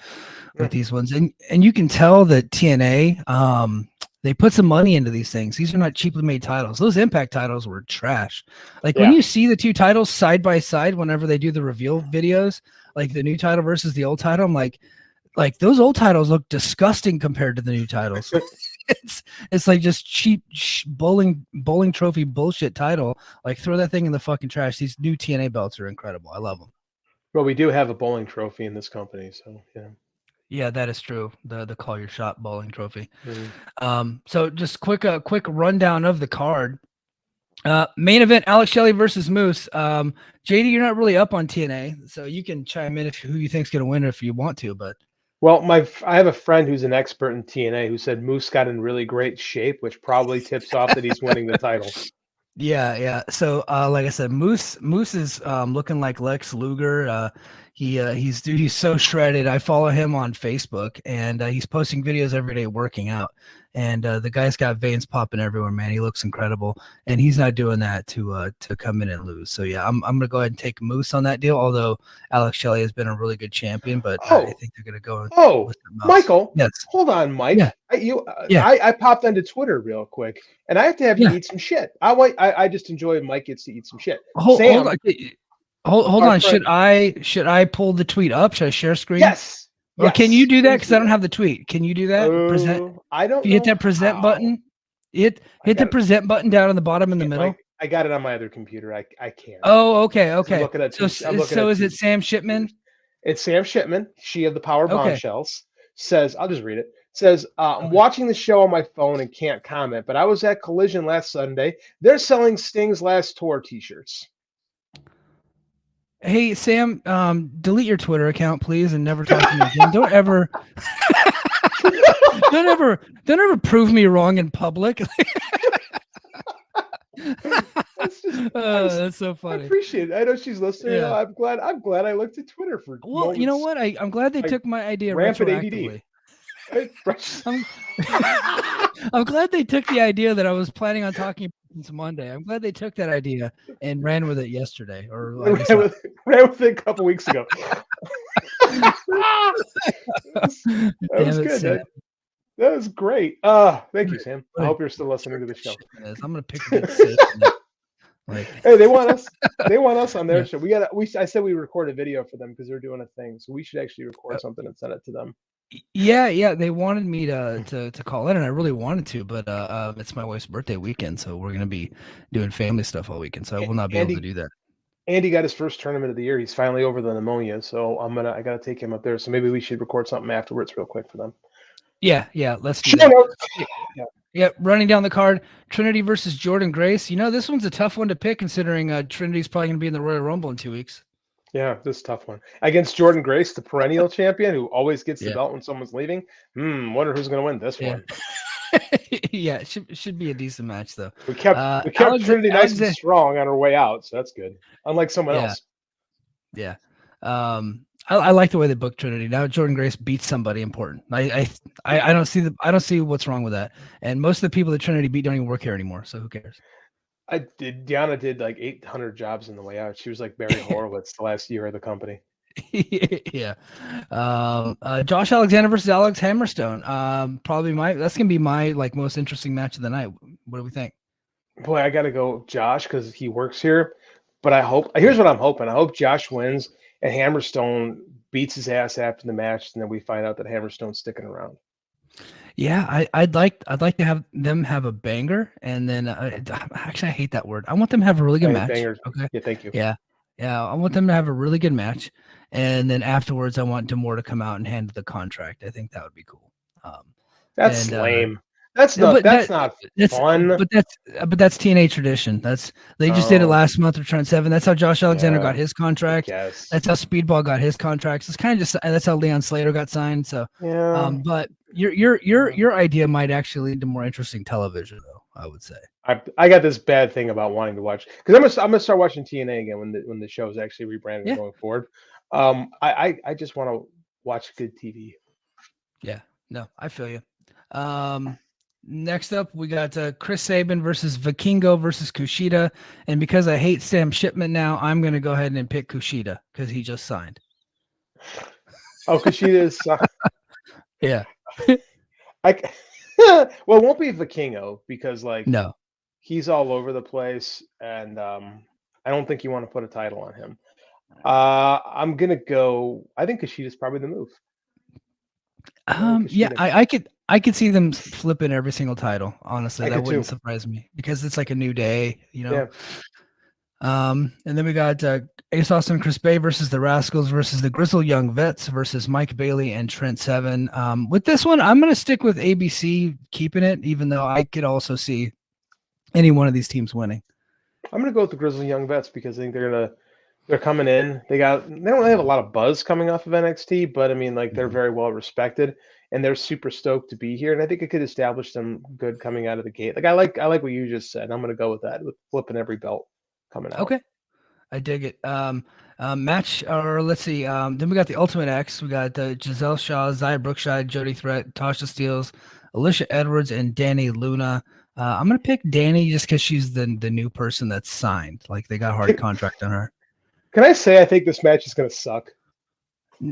with these ones. And you can tell that TNA they put some money into these things. These are not cheaply made titles. Those Impact titles were trash. When you see the two titles side by side whenever they do the reveal videos, like the new title versus the old title, I'm like those old titles look disgusting compared to the new titles. it's like just cheap bowling trophy bullshit title. Like throw that thing in the fucking trash. These new TNA belts are incredible. I love them. Well, we do have a bowling trophy in this company, so yeah. Yeah, that is true. The call your shot bowling trophy. Mm-hmm. So just quick rundown of the card. Main event: Alex Shelley versus Moose. JD, you're not really up on TNA, so you can chime in who you think's gonna win if you want to. But I have a friend who's an expert in TNA who said Moose got in really great shape, which probably tips off that he's winning the title. Yeah. So, like I said, Moose is looking like Lex Luger. He's so shredded. I follow him on Facebook, and he's posting videos every day working out. And the guy's got veins popping everywhere, man. He looks incredible, and he's not doing that to come in and lose. So yeah, I'm gonna go ahead and take Moose on that deal. Although Alex Shelley has been a really good champion, but I think they're gonna go. Oh, Michael, yes. Hold on, Mike. Yeah. I popped onto Twitter real quick, and I have to have you eat some shit. I just enjoy Mike gets to eat some shit. Hold on. Should I pull the tweet up? Should I share screen? Yes. Or can you do that? Because I don't have the tweet. Can you do that? Present. I don't. If you hit that present button, hit the present button down on the bottom in the middle. I got it on my other computer. I can't. Oh, okay. So is it Sam Shipman? It's Sam Shipman. She of the Power Bombshells says. I'll just read it. Says, I'm watching the show on my phone and can't comment, but I was at Collision last Sunday. They're selling Sting's last tour T-shirts. Hey, Sam, delete your Twitter account, please, and never talk to me again. Don't ever prove me wrong in public. That's so funny. I appreciate it. I know she's listening. Yeah. I'm glad I looked at Twitter for moments. You know what? I'm glad they took my idea rampant retroactively. ADD. I'm glad they took the idea that I was planning on talking since Monday. I'm glad they took that idea and ran with it yesterday, or ran with it a couple weeks ago. That was good. That was great. Thank you, Sam. I hope you're still listening to the show. I'm gonna pick the hey, they want us on their show. I said we record a video for them because they're doing a thing, so we should actually record something and send it to them. Yeah. They wanted me to call in, and I really wanted to, but it's my wife's birthday weekend, so we're gonna be doing family stuff all weekend, so I will not be able to do that. Andy got his first tournament of the year. He's finally over the pneumonia, so I gotta take him up there. So maybe we should record something afterwards, real quick for them. Yeah. Let's do that. Yeah. Running down the card, Trinity versus Jordan Grace. This one's a tough one to pick, considering Trinity's probably gonna be in the Royal Rumble in 2 weeks. Yeah, this is a tough one. Against Jordan Grace, the perennial champion who always gets the belt when someone's leaving. Wonder who's going to win this one. Yeah, it should be a decent match though. We kept Trinity nice and strong on our way out, so that's good. Unlike someone Yeah. else. Yeah. I like the way they booked Trinity. Now Jordan Grace beats somebody important. I don't see what's wrong with that. And most of the people that Trinity beat don't even work here anymore. So who cares? Deanna did like 800 jobs on the way out. She was like Barry Horowitz the last year of the company. Yeah. Josh Alexander versus Alex Hammerstone. That's gonna be my like most interesting match of the night. What do we think? Boy, I gotta go Josh because he works here. But here's what I'm hoping. I hope Josh wins and Hammerstone beats his ass after the match, and then we find out that Hammerstone's sticking around. Yeah, I'd like to have them have a banger, and then actually I hate that word. I want them to have a really good match. Bangers. Okay. Yeah, thank you. Yeah, I want them to have a really good match, and then afterwards I want D'Amore to come out and hand the contract. I think that would be cool. That's lame. That's not fun. But that's TNA tradition. They just did it last month with Trent Seven. That's how Josh Alexander got his contract. Yes. That's how Speedball got his contracts. It's kind of just that's how Leon Slater got signed. So yeah. But your idea might actually lead to more interesting television, though. I would say. I got this bad thing about wanting to watch because I'm gonna start watching TNA again when the show is actually rebranded going forward. I just want to watch good TV. Yeah. No, I feel you. Next up, we got Chris Sabin versus Vikingo versus Kushida. And because I hate Sam Shipman now, I'm going to go ahead and pick Kushida because he just signed. Oh, Kushida is signed. Yeah. Well, it won't be Vikingo because, no, he's all over the place. And I don't think you want to put a title on him. I'm going to go. I think Kushida's probably the move. Yeah, I could see them flipping every single title. Honestly, that wouldn't surprise me because it's like a new day, Yeah. And then we got Ace Austin and Chris Bay versus the Rascals versus the Grizzled Young Vets versus Mike Bailey and Trent Seven. With this one, I'm going to stick with ABC keeping it, even though I could also see any one of these teams winning. I'm going to go with the Grizzled Young Vets because I think they're coming in. They don't really have a lot of buzz coming off of NXT, but I mean, they're very well respected and they're super stoked to be here. And I think it could establish them good coming out of the gate. I like what you just said. I'm going to go with that, with flipping every belt coming out. Okay. I dig it. Match, or let's see. Then we got the Ultimate X. We got Giselle Shaw, Zaya Brookshire, Jody Threat, Tasha Steeles, Alicia Edwards, and Danny Luna. I'm going to pick Danny just because she's the new person that's signed. Like, they got a hard contract on her. Can I say I think this match is going to suck?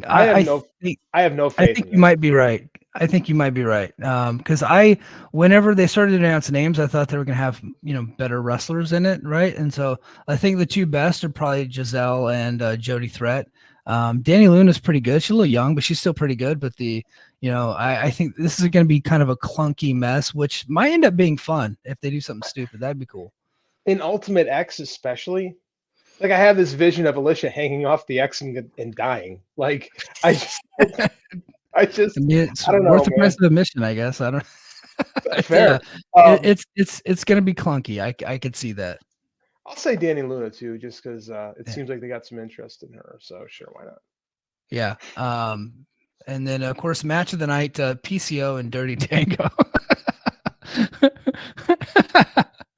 I have no faith. I think you might be right. Because whenever they started to announce names, I thought they were going to have better wrestlers in it, right? And so I think the two best are probably Giselle and Jody Threat. Danny Luna's pretty good. She's a little young, but she's still pretty good. But I think this is going to be kind of a clunky mess, which might end up being fun if they do something stupid. That'd be cool. In Ultimate X, especially. I have this vision of Alicia hanging off the X and dying. I don't know. Worth the price of admission, I guess. I don't. Fair. It's going to be clunky. I could see that. I'll say Danny Luna too, just because it seems like they got some interest in her. So sure, why not? Yeah. And then of course, match of the night: PCO and Dirty Tango.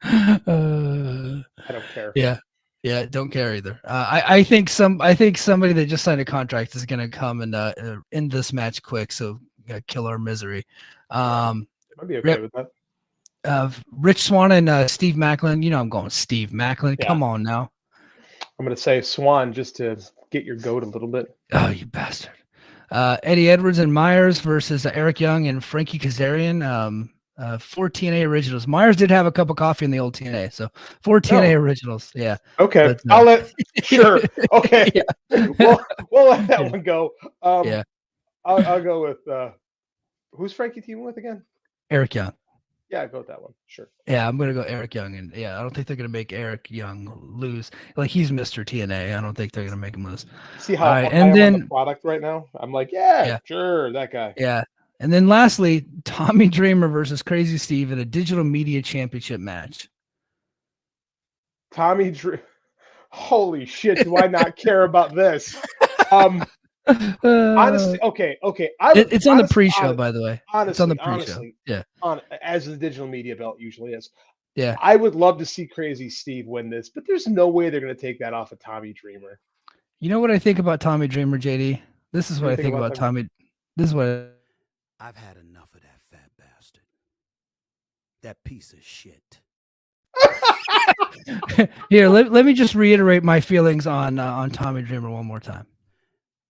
I don't care. Yeah, don't care either. I think somebody that just signed a contract is going to come and end this match quick, so kill our misery. I'd be okay with that. Rich Swann and Steve Macklin. I'm going Steve Macklin. Yeah. Come on now. I'm going to say Swan just to get your goat a little bit. Oh, you bastard. Eddie Edwards and Myers versus Eric Young and Frankie Kazarian. 4 TNA originals. Myers did have a cup of coffee in the old TNA, so 4 TNA originals. Yeah. Okay. But, sure. Okay. Yeah. We'll let that one go. Yeah. I'll go with who's Frankie teaming with again? Eric Young. Yeah, I'll go with that one. Sure. Yeah, I'm gonna go Eric Young, and I don't think they're gonna make Eric Young lose. Like, he's Mr. TNA. I don't think they're gonna make him lose. See how and then the product right now? I'm like, yeah, sure, that guy. Yeah. And then lastly, Tommy Dreamer versus Crazy Steve in a digital media championship match. Tommy Dreamer. Holy shit, do I not care about this? Honestly, okay. It's on the pre-show, by the way. It's on the pre-show. Honestly, Yeah. As the digital media belt usually is. Yeah. I would love to see Crazy Steve win this, but there's no way they're going to take that off of Tommy Dreamer. You know what I think about Tommy Dreamer, JD? This is what I think about Tommy. This is what I've had enough of that fat bastard. That piece of shit. Here, let me just reiterate my feelings on Tommy Dreamer one more time.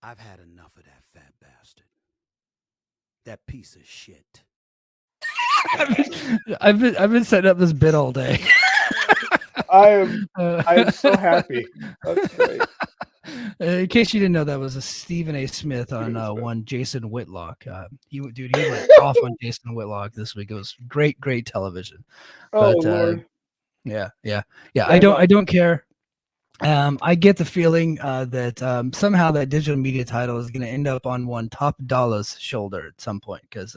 I've had enough of that fat bastard. That piece of shit. I've been setting up this bit all day. I am so happy. That's great. In case you didn't know, that was a Stephen A. Smith on one Jason Whitlock. He went off on Jason Whitlock this week. It was great television. Oh Lord. Yeah. I don't care. I get the feeling that somehow that digital media title is going to end up on one Top Dollah's shoulder at some point, because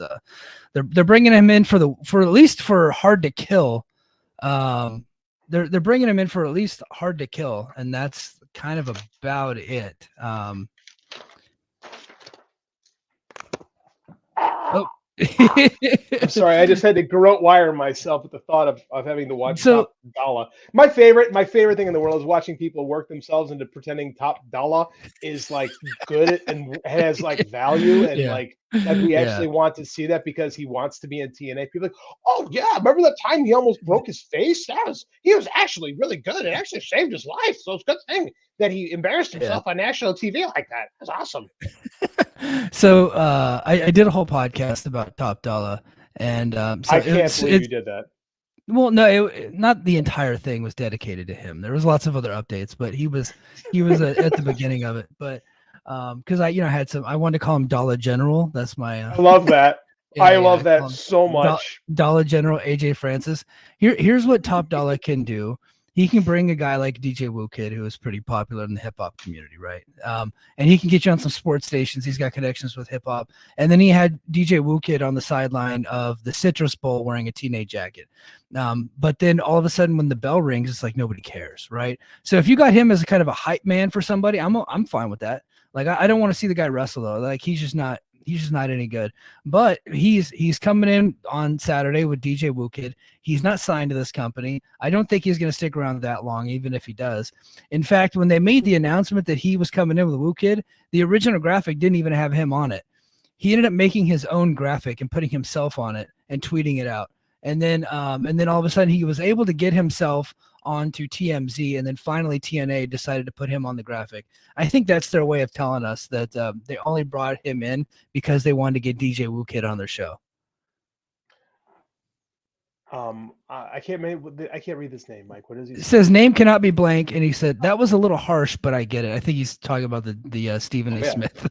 they're bringing him in for at least for Hard to Kill. They're bringing him in for at least Hard to Kill, and that's kind of about it. I'm sorry, I just had to garrote wire myself at the thought of having to watch Top Dollar. My favorite thing in the world is watching people work themselves into pretending Top Dollar is like good and has like value and like we actually want to see that because he wants to be in TNA. People are like, oh yeah, remember that time he almost broke his face? He was actually really good. It actually saved his life. So it's a good thing that he embarrassed himself on national TV like that. That's awesome. So I did a whole podcast about Top Dollar, and so I can't believe you did that. Well, no, not the entire thing was dedicated to him. There was lots of other updates, but he was at the beginning of it. But because I wanted to call him Dollar General. That's my. I love that. I love that so much. Dollar General AJ Francis. Here's what Top Dollar can do. He can bring a guy like DJ Woo Kid, who is pretty popular in the hip hop community, right? And he can get you on some sports stations. He's got connections with hip hop. And then he had DJ Woo Kid on the sideline of the Citrus Bowl wearing a teenage jacket. But then all of a sudden, when the bell rings, it's like nobody cares, right? So if you got him as a kind of a hype man for somebody, I'm fine with that. Like I don't want to see the guy wrestle though. Like he's just not any good. But he's coming in on Saturday with DJ Woo Kid. He's not signed to this company. I don't think he's going to stick around that long, even if he does. In fact, when they made the announcement that he was coming in with Woo Kid, the original graphic didn't even have him on it. He ended up making his own graphic and putting himself on it and tweeting it out. And then all of a sudden he was able to get himself onto TMZ, and then finally TNA decided to put him on the graphic. I think that's their way of telling us that they only brought him in because they wanted to get DJ Woo Kid on their show. I can't read this name, Mike. What is he? It says name cannot be blank, and he said that was a little harsh, but I get it. I think he's talking about the Stephen A. Smith.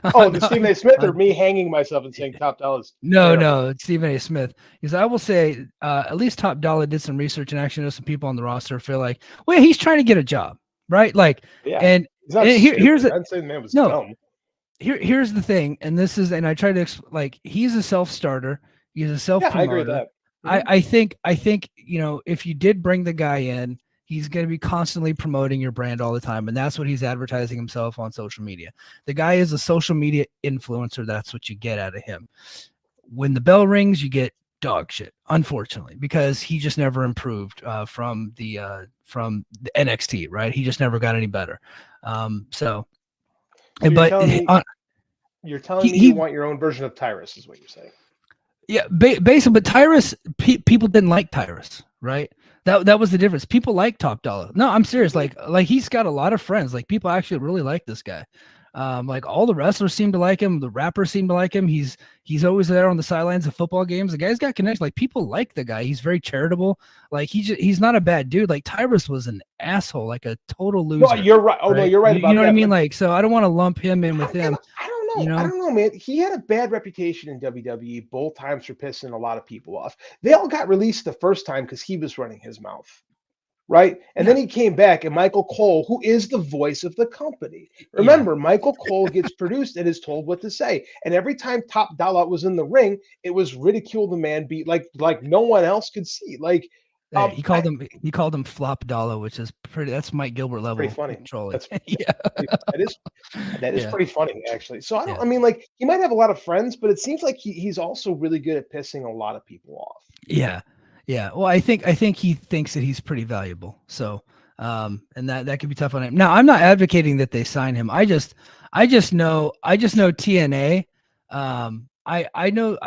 The Stephen A. Smith, or me hanging myself and saying Top Dollar's. No, it's Stephen A. Smith. Because I will say, at least Top Dollar did some research and actually know some people on the roster feel like, well, he's trying to get a job, right? Like, and here's the man was dumb. Here's the thing, and I try to like he's a self-starter. He's a self-promoter. I agree with that. I think if you did bring the guy in, he's going to be constantly promoting your brand all the time, and that's what he's advertising himself on social media. The guy is a social media influencer. That's what you get out of him. When the bell rings, you get dog shit, unfortunately, because he just never improved from the NXT, right? He just never got any better. You're telling me you want your own version of Tyrus, is what you're saying. Yeah, basically, but Tyrus, people didn't like Tyrus, right? That was the difference. People like Top Dollar. No, I'm serious. Like he's got a lot of friends. Like people actually really like this guy. Like all the wrestlers seem to like him. The rappers seem to like him. He's always there on the sidelines of football games. The guy's got connections. Like people like the guy. He's very charitable. Like he's not a bad dude. Like Tyrus was an asshole, like a total loser. No, you're right. Oh, right? No, you're right. You know what I mean? Like, so I don't want to lump him in with him. I don't know, man. He had a bad reputation in WWE both times for pissing a lot of people off. They all got released the first time because he was running his mouth, right? And then he came back, and Michael Cole, who is the voice of the company. Remember, Michael Cole gets produced and is told what to say. And every time Top Dollar was in the ring, it was ridicule the man beat like no one else could see. Like He called him Flop Dollar, which is pretty. That's Mike Gilbert level pretty funny. trolling. That's Yeah, that is Yeah. pretty funny, actually. So Yeah. I mean, like, he might have a lot of friends, but it seems like he's also really good at pissing a lot of people off. yeah, yeah. Well, I think he thinks that he's pretty valuable. So, and that could be tough on him. Now, I'm not advocating that they sign him. I just know TNA. I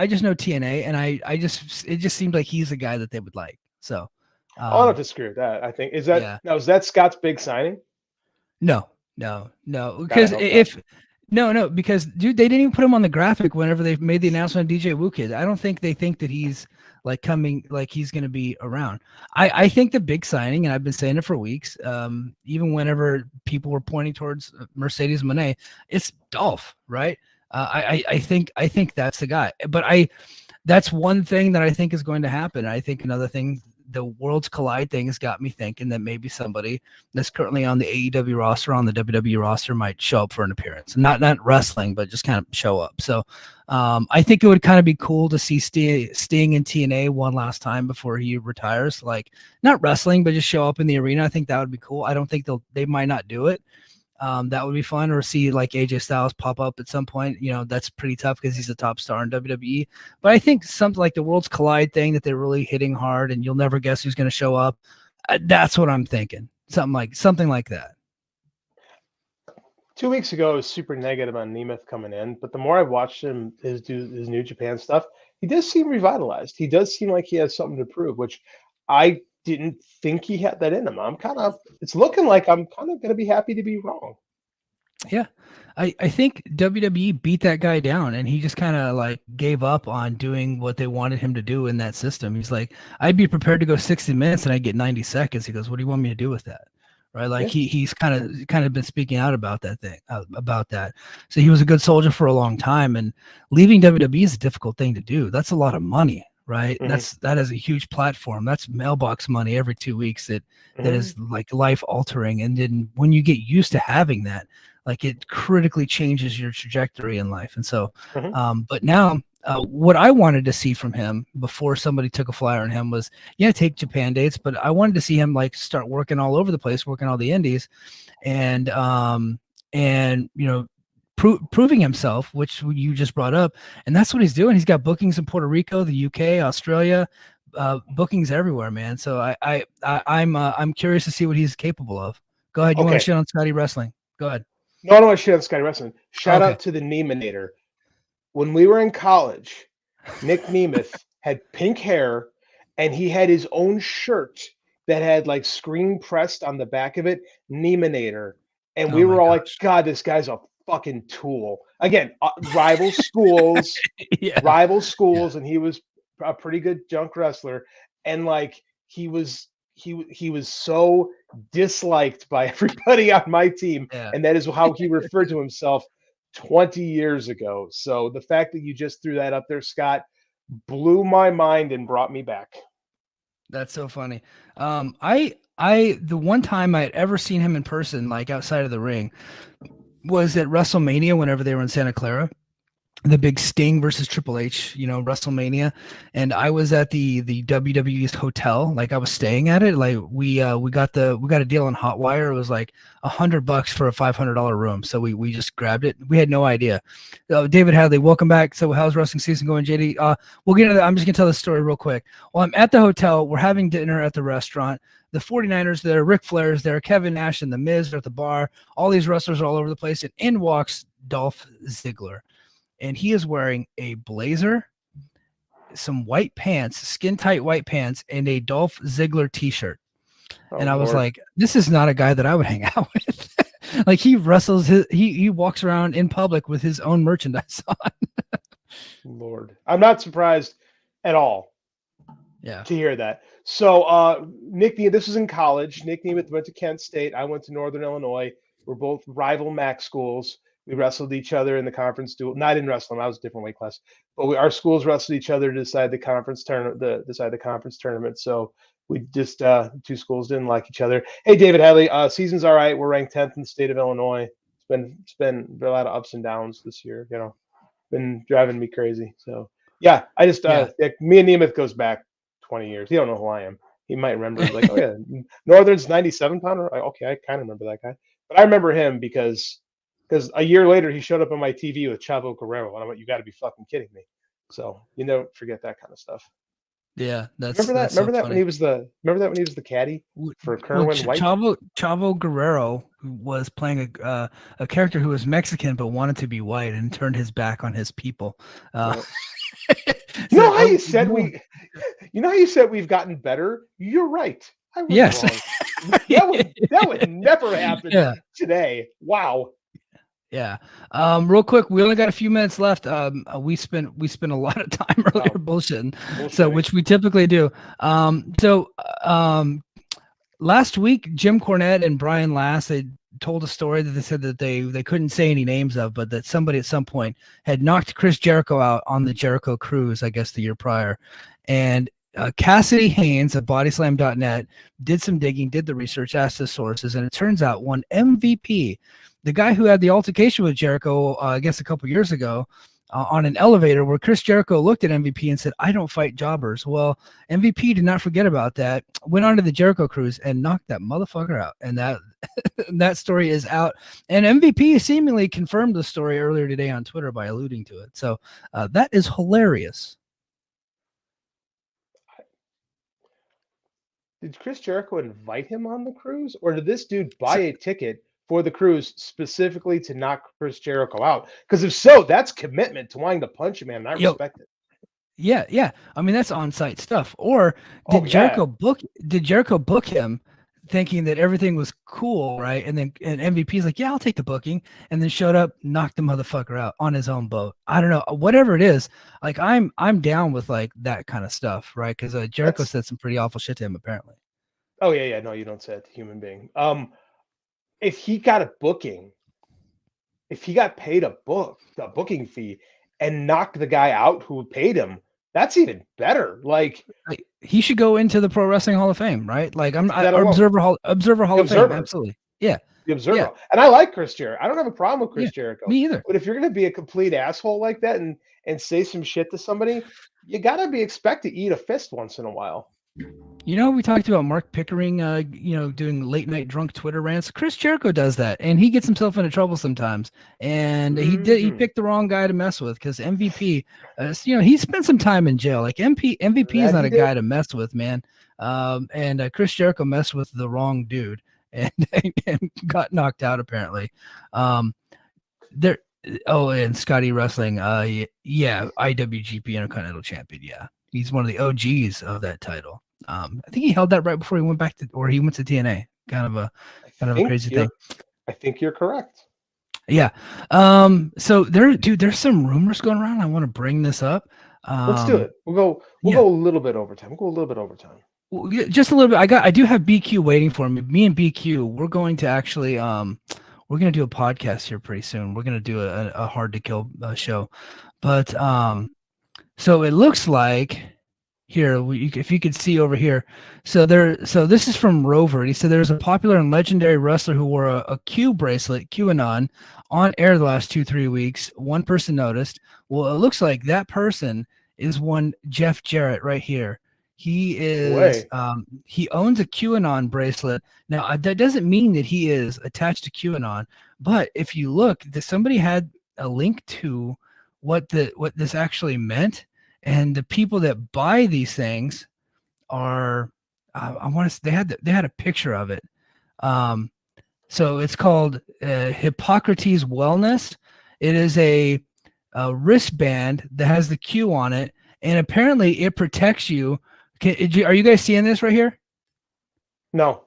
just know TNA, and it just seems like he's a guy that they would like. So, I don't disagree with that. I think is that Scott's big signing? No, because because dude, they didn't even put him on the graphic whenever they made the announcement on DJ Wu Kid. I don't think they think that he's like coming, like he's going to be around. I think the big signing, and I've been saying it for weeks, even whenever people were pointing towards Mercedes Moné, it's Dolph, right? I think that's the guy, but that's one thing that I think is going to happen. I think another thing, the Worlds Collide thing has got me thinking that maybe somebody that's currently on the AEW roster, on the WWE roster, might show up for an appearance. Not wrestling, but just kind of show up. So I think it would kind of be cool to see Sting in TNA one last time before he retires. Like, not wrestling, but just show up in the arena. I think that would be cool. I don't think they might not do it. That would be fun, or see like AJ Styles pop up at some point. That's pretty tough because he's a top star in WWE. But I think something like the Worlds Collide thing that they're really hitting hard, and you'll never guess who's going to show up. That's what I'm thinking. Something like that. 2 weeks ago, I was super negative on Nemeth coming in, but the more I watched him his New Japan stuff, he does seem revitalized. He does seem like he has something to prove, which I didn't think he had that in him. It's looking like I'm kind of going to be happy to be wrong. Yeah. I think WWE beat that guy down, and he just kind of like gave up on doing what they wanted him to do in that system. He's like, I'd be prepared to go 60 minutes and I get 90 seconds. He goes, what do you want me to do with that? Right. Like he's kind of been speaking out about that thing, about that. So he was a good soldier for a long time, and leaving WWE is a difficult thing to do. That's a lot of money. Right. Mm-hmm. That is a huge platform. That's mailbox money every 2 weeks that is like life altering. And then when you get used to having that, like, it critically changes your trajectory in life. And so, but now what I wanted to see from him before somebody took a flyer on him was, take Japan dates, but I wanted to see him like start working all over the place, working all the indies, and proving himself, which you just brought up. And that's what he's doing. He's got bookings in Puerto Rico, the UK, Australia, bookings everywhere, man. So I'm curious to see what he's capable of. Go ahead. You want to shit on Scotty Wrestling? Go ahead. No, I don't want to shit on Scotty Wrestling. Shout out to the Neminator. When we were in college, Nick Nemeth had pink hair, and he had his own shirt that had like screen pressed on the back of it, Neminator. And we were all like, God, this guy's a fucking tool. Again, rival schools, and he was a pretty good junk wrestler. And like, he was so disliked by everybody on my team, and that is how he referred to himself 20 years ago. So the fact that you just threw that up there, Scott, blew my mind and brought me back. That's so funny. The one time I had ever seen him in person, like outside of the ring, was at WrestleMania whenever they were in Santa Clara. The big Sting versus Triple H, WrestleMania, and I was at the WWE's hotel. Like, I was staying at it. Like, we got a deal on Hotwire. It was like $100 for a $500 room. So we just grabbed it. We had no idea. David Hadley, welcome back. So how's wrestling season going, JD? We'll get into that. I'm just gonna tell the story real quick. Well, I'm at the hotel. We're having dinner at the restaurant. The 49ers there, Ric Flair's there, Kevin Nash and The Miz are at the bar. All these wrestlers are all over the place, and in walks Dolph Ziggler. And he is wearing a blazer, some white pants, skin tight white pants, and a Dolph Ziggler t-shirt. And I was like, this is not a guy that I would hang out with. Like, he wrestles, he walks around in public with his own merchandise on. Lord, I'm not surprised at all. To hear that. So Nick, this was in college. Nick Nemeth went to Kent State. I went to Northern Illinois. We're both rival MAC schools. We wrestled each other in the conference duel. No, I didn't wrestle them. I was a different weight class. But our schools wrestled each other to decide the conference tournament. So we just two schools didn't like each other. Hey, David Hadley, season's all right. We're ranked 10th in the state of Illinois. It's been a lot of ups and downs this year. Been driving me crazy. So yeah, I just me and Nemeth goes back 20 years. He don't know who I am. he might remember. Like, oh yeah, Northern's 97-pounder. Okay, I kind of remember that guy. But I remember him because a year later he showed up on my TV with Chavo Guerrero, and I went, "You got to be fucking kidding me!" So you never forget that kind of stuff. Yeah, Remember that? that's so Remember that when funny. he was the caddy for Kerwin White? Chavo Guerrero was playing a character who was Mexican but wanted to be white and turned his back on his people. You know how you said you know how you said we've gotten better? You're right. I was Yes. wrong. that would never happen today. Wow. Yeah. Real quick, we only got a few minutes left. We spent a lot of time earlier bullshitting, so which we typically do. Last week, Jim Cornette and Brian Last, they told a story that they said that they couldn't say any names of, but that somebody at some point had knocked Chris Jericho out on the Jericho cruise, I guess the year prior. And Cassidy Haynes of bodyslam.net did some digging, did the research, asked the sources, and it turns out one MVP, the guy who had the altercation with Jericho, I guess a couple years ago, on an elevator, where Chris Jericho looked at MVP and said, "I don't fight jobbers." Well, MVP did not forget about that, went onto the Jericho cruise and knocked that motherfucker out. And that story is out. And MVP seemingly confirmed the story earlier today on Twitter by alluding to it. So that is hilarious. Did Chris Jericho invite him on the cruise, or did this dude buy a ticket for the cruise specifically to knock Chris Jericho out? Because if so, that's commitment to wanting to punch a man, and I respect it. Yeah. I mean, that's on-site stuff. Or did Jericho book him thinking that everything was cool, right? And then MVP's like, "Yeah, I'll take the booking," and then showed up, knocked the motherfucker out on his own boat. I don't know, whatever it is. Like, I'm down with like that kind of stuff, right? Because Jericho said some pretty awful shit to him, apparently. Oh yeah. No, you don't say it to a human being. If he got a booking, if he got paid a booking fee and knocked the guy out who paid him, that's even better. Like, he should go into the Pro Wrestling Hall of Fame, right? Like, Observer Hall of Fame, absolutely. Yeah, the Observer. Yeah. And I like Chris Jericho. I don't have a problem with Chris Jericho. Me either. But if you're going to be a complete asshole like that and say some shit to somebody, you got to be expected to eat a fist once in a while. You know, we talked about Mark Pickering, doing late night drunk Twitter rants. Chris Jericho does that, and he gets himself into trouble sometimes. And he picked the wrong guy to mess with, because MVP, he spent some time in jail. Like, MVP is not a guy to mess with, man. And Chris Jericho messed with the wrong dude and got knocked out, apparently. And Scotty Wrestling, IWGP Intercontinental Champion. Yeah, he's one of the OGs of that title. I think he held that right before he went back to TNA. Kind of a crazy thing. I think you're correct. Yeah. So there's some rumors going around. I want to bring this up. Let's do it. We'll go a little bit overtime. Well, just a little bit. I do have BQ waiting for me. Me and BQ, we're going to actually we're going to do a podcast here pretty soon. We're going to do a Hard to Kill show. But so it looks like here, if you could see over here. So this is from Rover. He said there's a popular and legendary wrestler who wore a Q bracelet, QAnon, on air the last 2-3 weeks. One person noticed. Well, it looks like that person is one Jeff Jarrett right here. He is he owns a QAnon bracelet. Now, that doesn't mean that he is attached to QAnon, but if you look, somebody had a link to what this actually meant. And the people that buy these things are, they had a picture of it. So it's called Hippocrates Wellness. It is a wristband that has the Q on it, and apparently it protects you. Are you guys seeing this right here? No.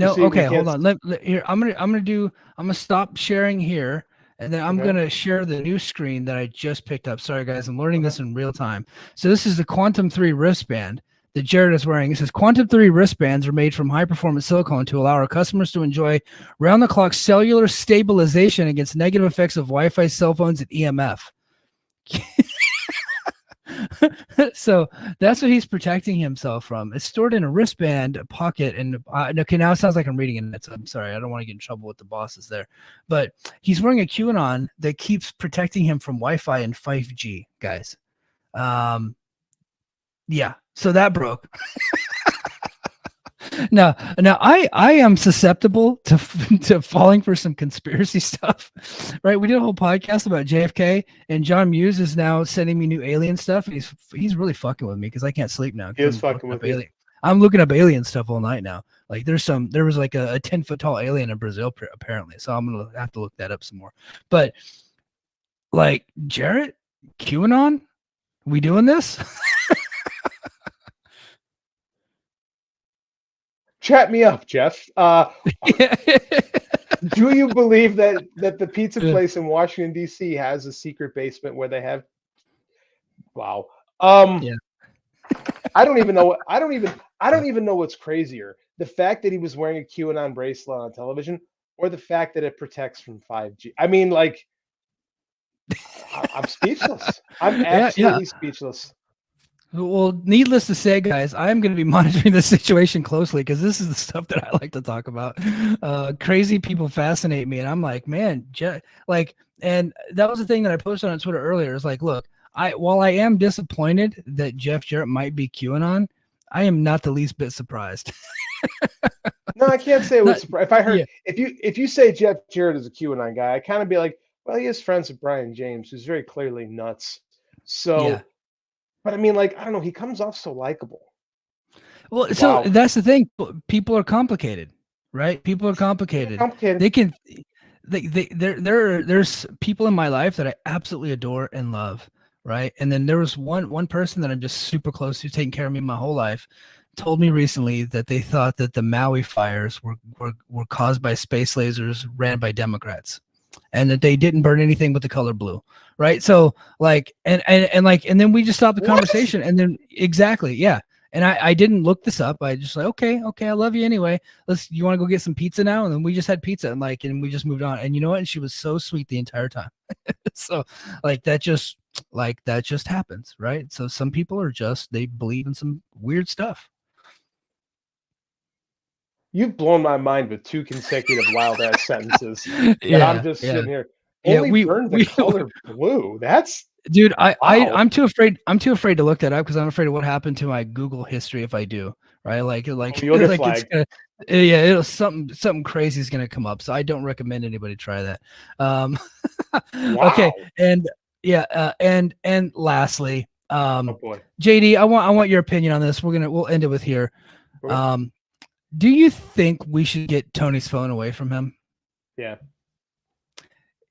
Okay, hold on. Here, I'm gonna stop sharing here. And then I'm going to share the new screen that I just picked up. Sorry, guys. I'm learning this in real time. So this is the Quantum 3 wristband that Jared is wearing. It says Quantum 3 wristbands are made from high-performance silicone to allow our customers to enjoy round-the-clock cellular stabilization against negative effects of Wi-Fi, cell phones, and EMF. So that's what he's protecting himself from. It's stored in a wristband pocket. And okay, now it sounds like I'm reading it. So I'm sorry. I don't want to get in trouble with the bosses there. But he's wearing a QAnon that keeps protecting him from Wi-Fi and 5G, guys. Yeah. So that broke. Now I am susceptible to to falling for some conspiracy stuff, right? We did a whole podcast about JFK, and John Muse is now sending me new alien stuff. And he's really fucking with me because I can't sleep now. He is fucking with you. I'm looking up alien stuff all night now. Like there was like a 10-foot tall alien in Brazil apparently, so I'm gonna have to look that up some more. But like Jarrett, QAnon, we doing this? Chat me up, Jeff. Do you believe that the pizza place in Washington D.C. has a secret basement where they have? Wow. Yeah. I don't even know. I don't even know what's crazier: the fact that he was wearing a QAnon bracelet on television, or the fact that it protects from 5G. I mean, like, I'm speechless. I'm absolutely speechless. Well, needless to say, guys, I'm going to be monitoring the situation closely because this is the stuff that I like to talk about. Crazy people fascinate me, and I'm like, man, and that was the thing that I posted on Twitter earlier. It's like, look, while I am disappointed that Jeff Jarrett might be QAnon, I am not the least bit surprised. No, I can't say it was surprised. If I heard if you say Jeff Jarrett is a QAnon guy, I kind of be like, well, he is friends with Brian James, who's very clearly nuts. So. But I mean, like, I don't know. He comes off so likable. Well, so that's the thing. People are complicated, right? People are complicated. They can, there's people in my life that I absolutely adore and love, right? And then there was one person that I'm just super close to, taking care of me my whole life, told me recently that they thought that the Maui fires were caused by space lasers ran by Democrats, and that they didn't burn anything but the color blue. Right. So like, and then we just stopped the conversation. And then exactly. Yeah. And I didn't look this up. I just like, okay. I love you anyway. You want to go get some pizza now? And then we just had pizza and we just moved on. And you know what? And she was so sweet the entire time. So that just happens. Right. So some people are they believe in some weird stuff. You've blown my mind with 2 consecutive wild ass sentences. I'm just sitting here. Only burned the color blue. That's dude. I'm too afraid. I'm too afraid to look that up because I'm afraid of what happened to my Google history if I do. Right, you'll get flagged. It'll something crazy is gonna come up. So I don't recommend anybody try that. Wow. Okay, and and lastly, oh boy, JD, I want your opinion on this. We'll end it with here. Do you think we should get Tony's phone away from him? Yeah.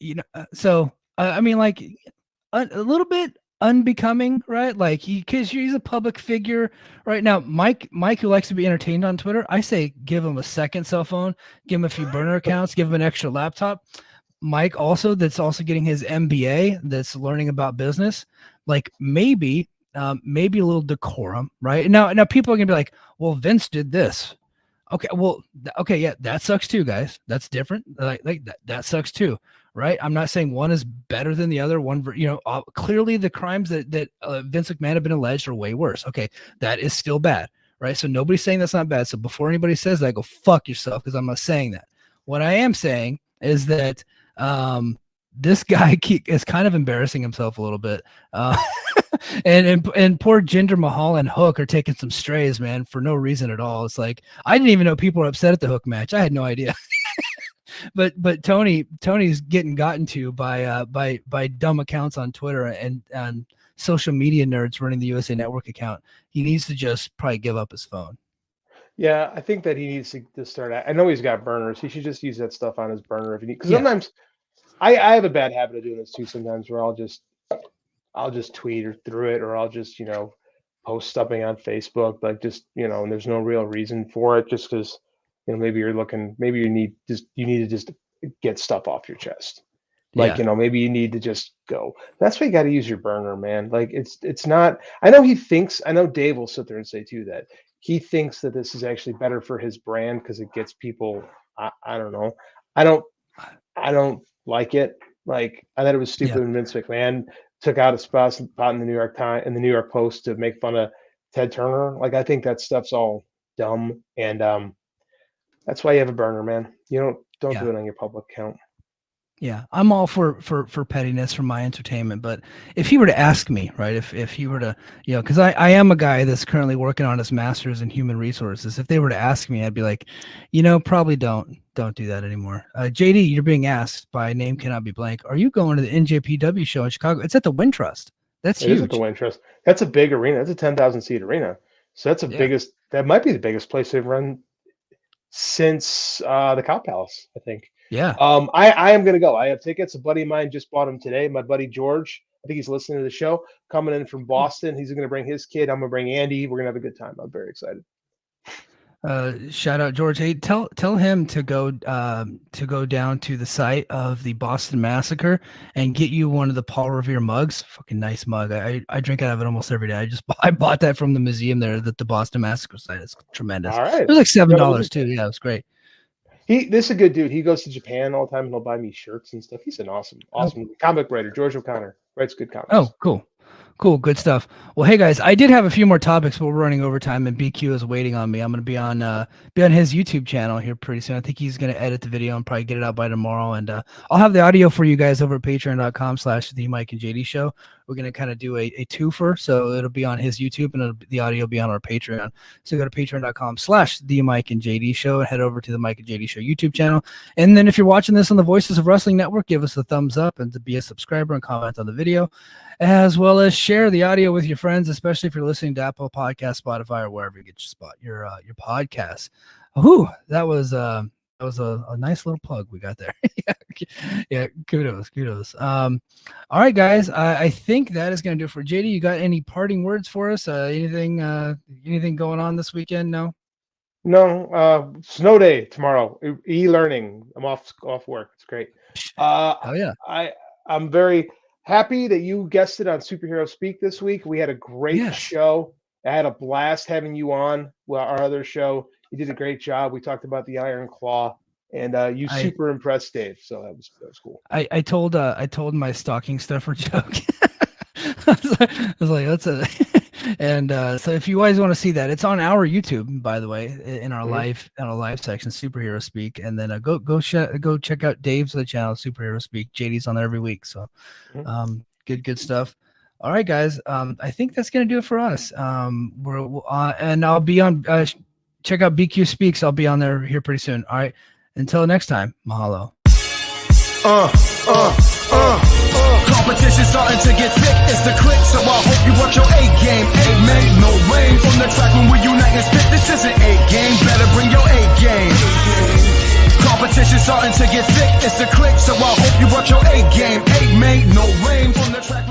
You know, so I mean, like a little bit unbecoming, right? Like because he's a public figure right now. Mike, who likes to be entertained on Twitter, I say give him a second cell phone, give him a few burner accounts, give him an extra laptop. Mike also, that's also getting his MBA, that's learning about business. Like maybe a little decorum, right? Now people are gonna be like, well, Vince did this. Okay, well, yeah, that sucks too, guys. That's different. Like that sucks too, right? I'm not saying one is better than the other. One, clearly the crimes that Vince McMahon have been alleged are way worse. Okay, that is still bad, right? So nobody's saying that's not bad. So before anybody says that, go fuck yourself, because I'm not saying that. What I am saying is that this guy is kind of embarrassing himself a little bit. And poor Jinder Mahal and Hook are taking some strays, man, for no reason at all. It's like I didn't even know people were upset at the Hook match. I had no idea. but Tony's getting gotten to by dumb accounts on Twitter and social media nerds running the USA Network account. He needs to just probably give up his phone. Yeah, I think that he needs to start. I know he's got burners. He should just use that stuff on his burner if he needs. Because sometimes I have a bad habit of doing this too. Sometimes where I'll just tweet or through it, or I'll just post something on Facebook, like just and there's no real reason for it, just because maybe you need to just get stuff off your chest. Like maybe you need to just go. That's why you got to use your burner, man. Like it's not. I know Dave will sit there and say too that he thinks that this is actually better for his brand because it gets people. I don't know. I don't like it. Like I thought it was stupid when Vince McMahon took out a spot in the New York Times and the New York Post to make fun of Ted Turner. Like I think that stuff's all dumb, and that's why you have a burner, man. You don't do it on your public account. Yeah, I'm all for pettiness for my entertainment, but if he were to ask me, right, if he were to, because I am a guy that's currently working on his master's in human resources. If they were to ask me, I'd be like, probably don't do that anymore. JD, you're being asked by name cannot be blank. Are you going to the NJPW show in Chicago? It's at the Wintrust. That's It huge. is at the Wintrust. That's a big arena. That's a 10,000 seat arena. So that's the biggest. That might be the biggest place they've run since the Cow Palace, I think. Yeah. I am gonna go. I have tickets. A buddy of mine just bought them today. My buddy George. I think he's listening to the show. Coming in from Boston. He's gonna bring his kid. I'm gonna bring Andy. We're gonna have a good time. I'm very excited. Shout out George. Hey, tell him to go down to the site of the Boston Massacre and get you one of the Paul Revere mugs. Fucking nice mug. I drink out of it almost every day. I bought that from the museum there at the Boston Massacre site. It's tremendous. All right. It was like $7 too. Yeah, it was great. This is a good dude. He goes to Japan all the time and he'll buy me shirts and stuff. He's an awesome comic writer. George O'Connor writes good comics. Oh, cool. Good stuff. Well, hey guys, I did have a few more topics, but we're running over time and BQ is waiting on me. I'm going to be on his YouTube channel here pretty soon. I think he's going to edit the video and probably get it out by tomorrow. And I'll have the audio for you guys over at patreon.com/the Mike and JD show. We're going to kind of do a twofer. So it'll be on his YouTube and the audio will be on our Patreon. So go to patreon.com/the Mike and JD show and head over to the Mike and JD show YouTube channel. And then if you're watching this on the Voices of Wrestling Network, give us a thumbs up and to be a subscriber and comment on the video, as well as share the audio with your friends, especially if you're listening to Apple Podcasts, Spotify, or wherever you get your podcasts. Whew, that was a nice little plug we got there. yeah, kudos. All right, guys, I think that is going to do it for JD. You got any parting words for us? Anything going on this weekend? No. Snow day tomorrow. E-learning. I'm off work. It's great. Oh yeah. I'm very happy that you guested on Superhero Speak this week. We had a great show. I had a blast having you on our other show. You did a great job. We talked about the Iron Claw, and you super impressed Dave. So that was cool. I told my stocking stuffer joke. I was like, that's a, and so if you guys want to see that, it's on our YouTube, by the way, in our live section, Superhero Speak, and then go check out Dave's channel, Superhero Speak. JD's on there every week, so good stuff. All right, guys, I think that's gonna do it for us. And I'll be on. Check out BQ Speaks. I'll be on there here pretty soon. All right, until next time, mahalo. Competition's starting to get thick, it's the click, so I hope you watch your A game. Amen, no rain on the track when we unite and spit. This isn't A game, better bring your A game. Competition's starting to get thick, it's the click, so I hope you watch your A game. Amen, no rain on the track.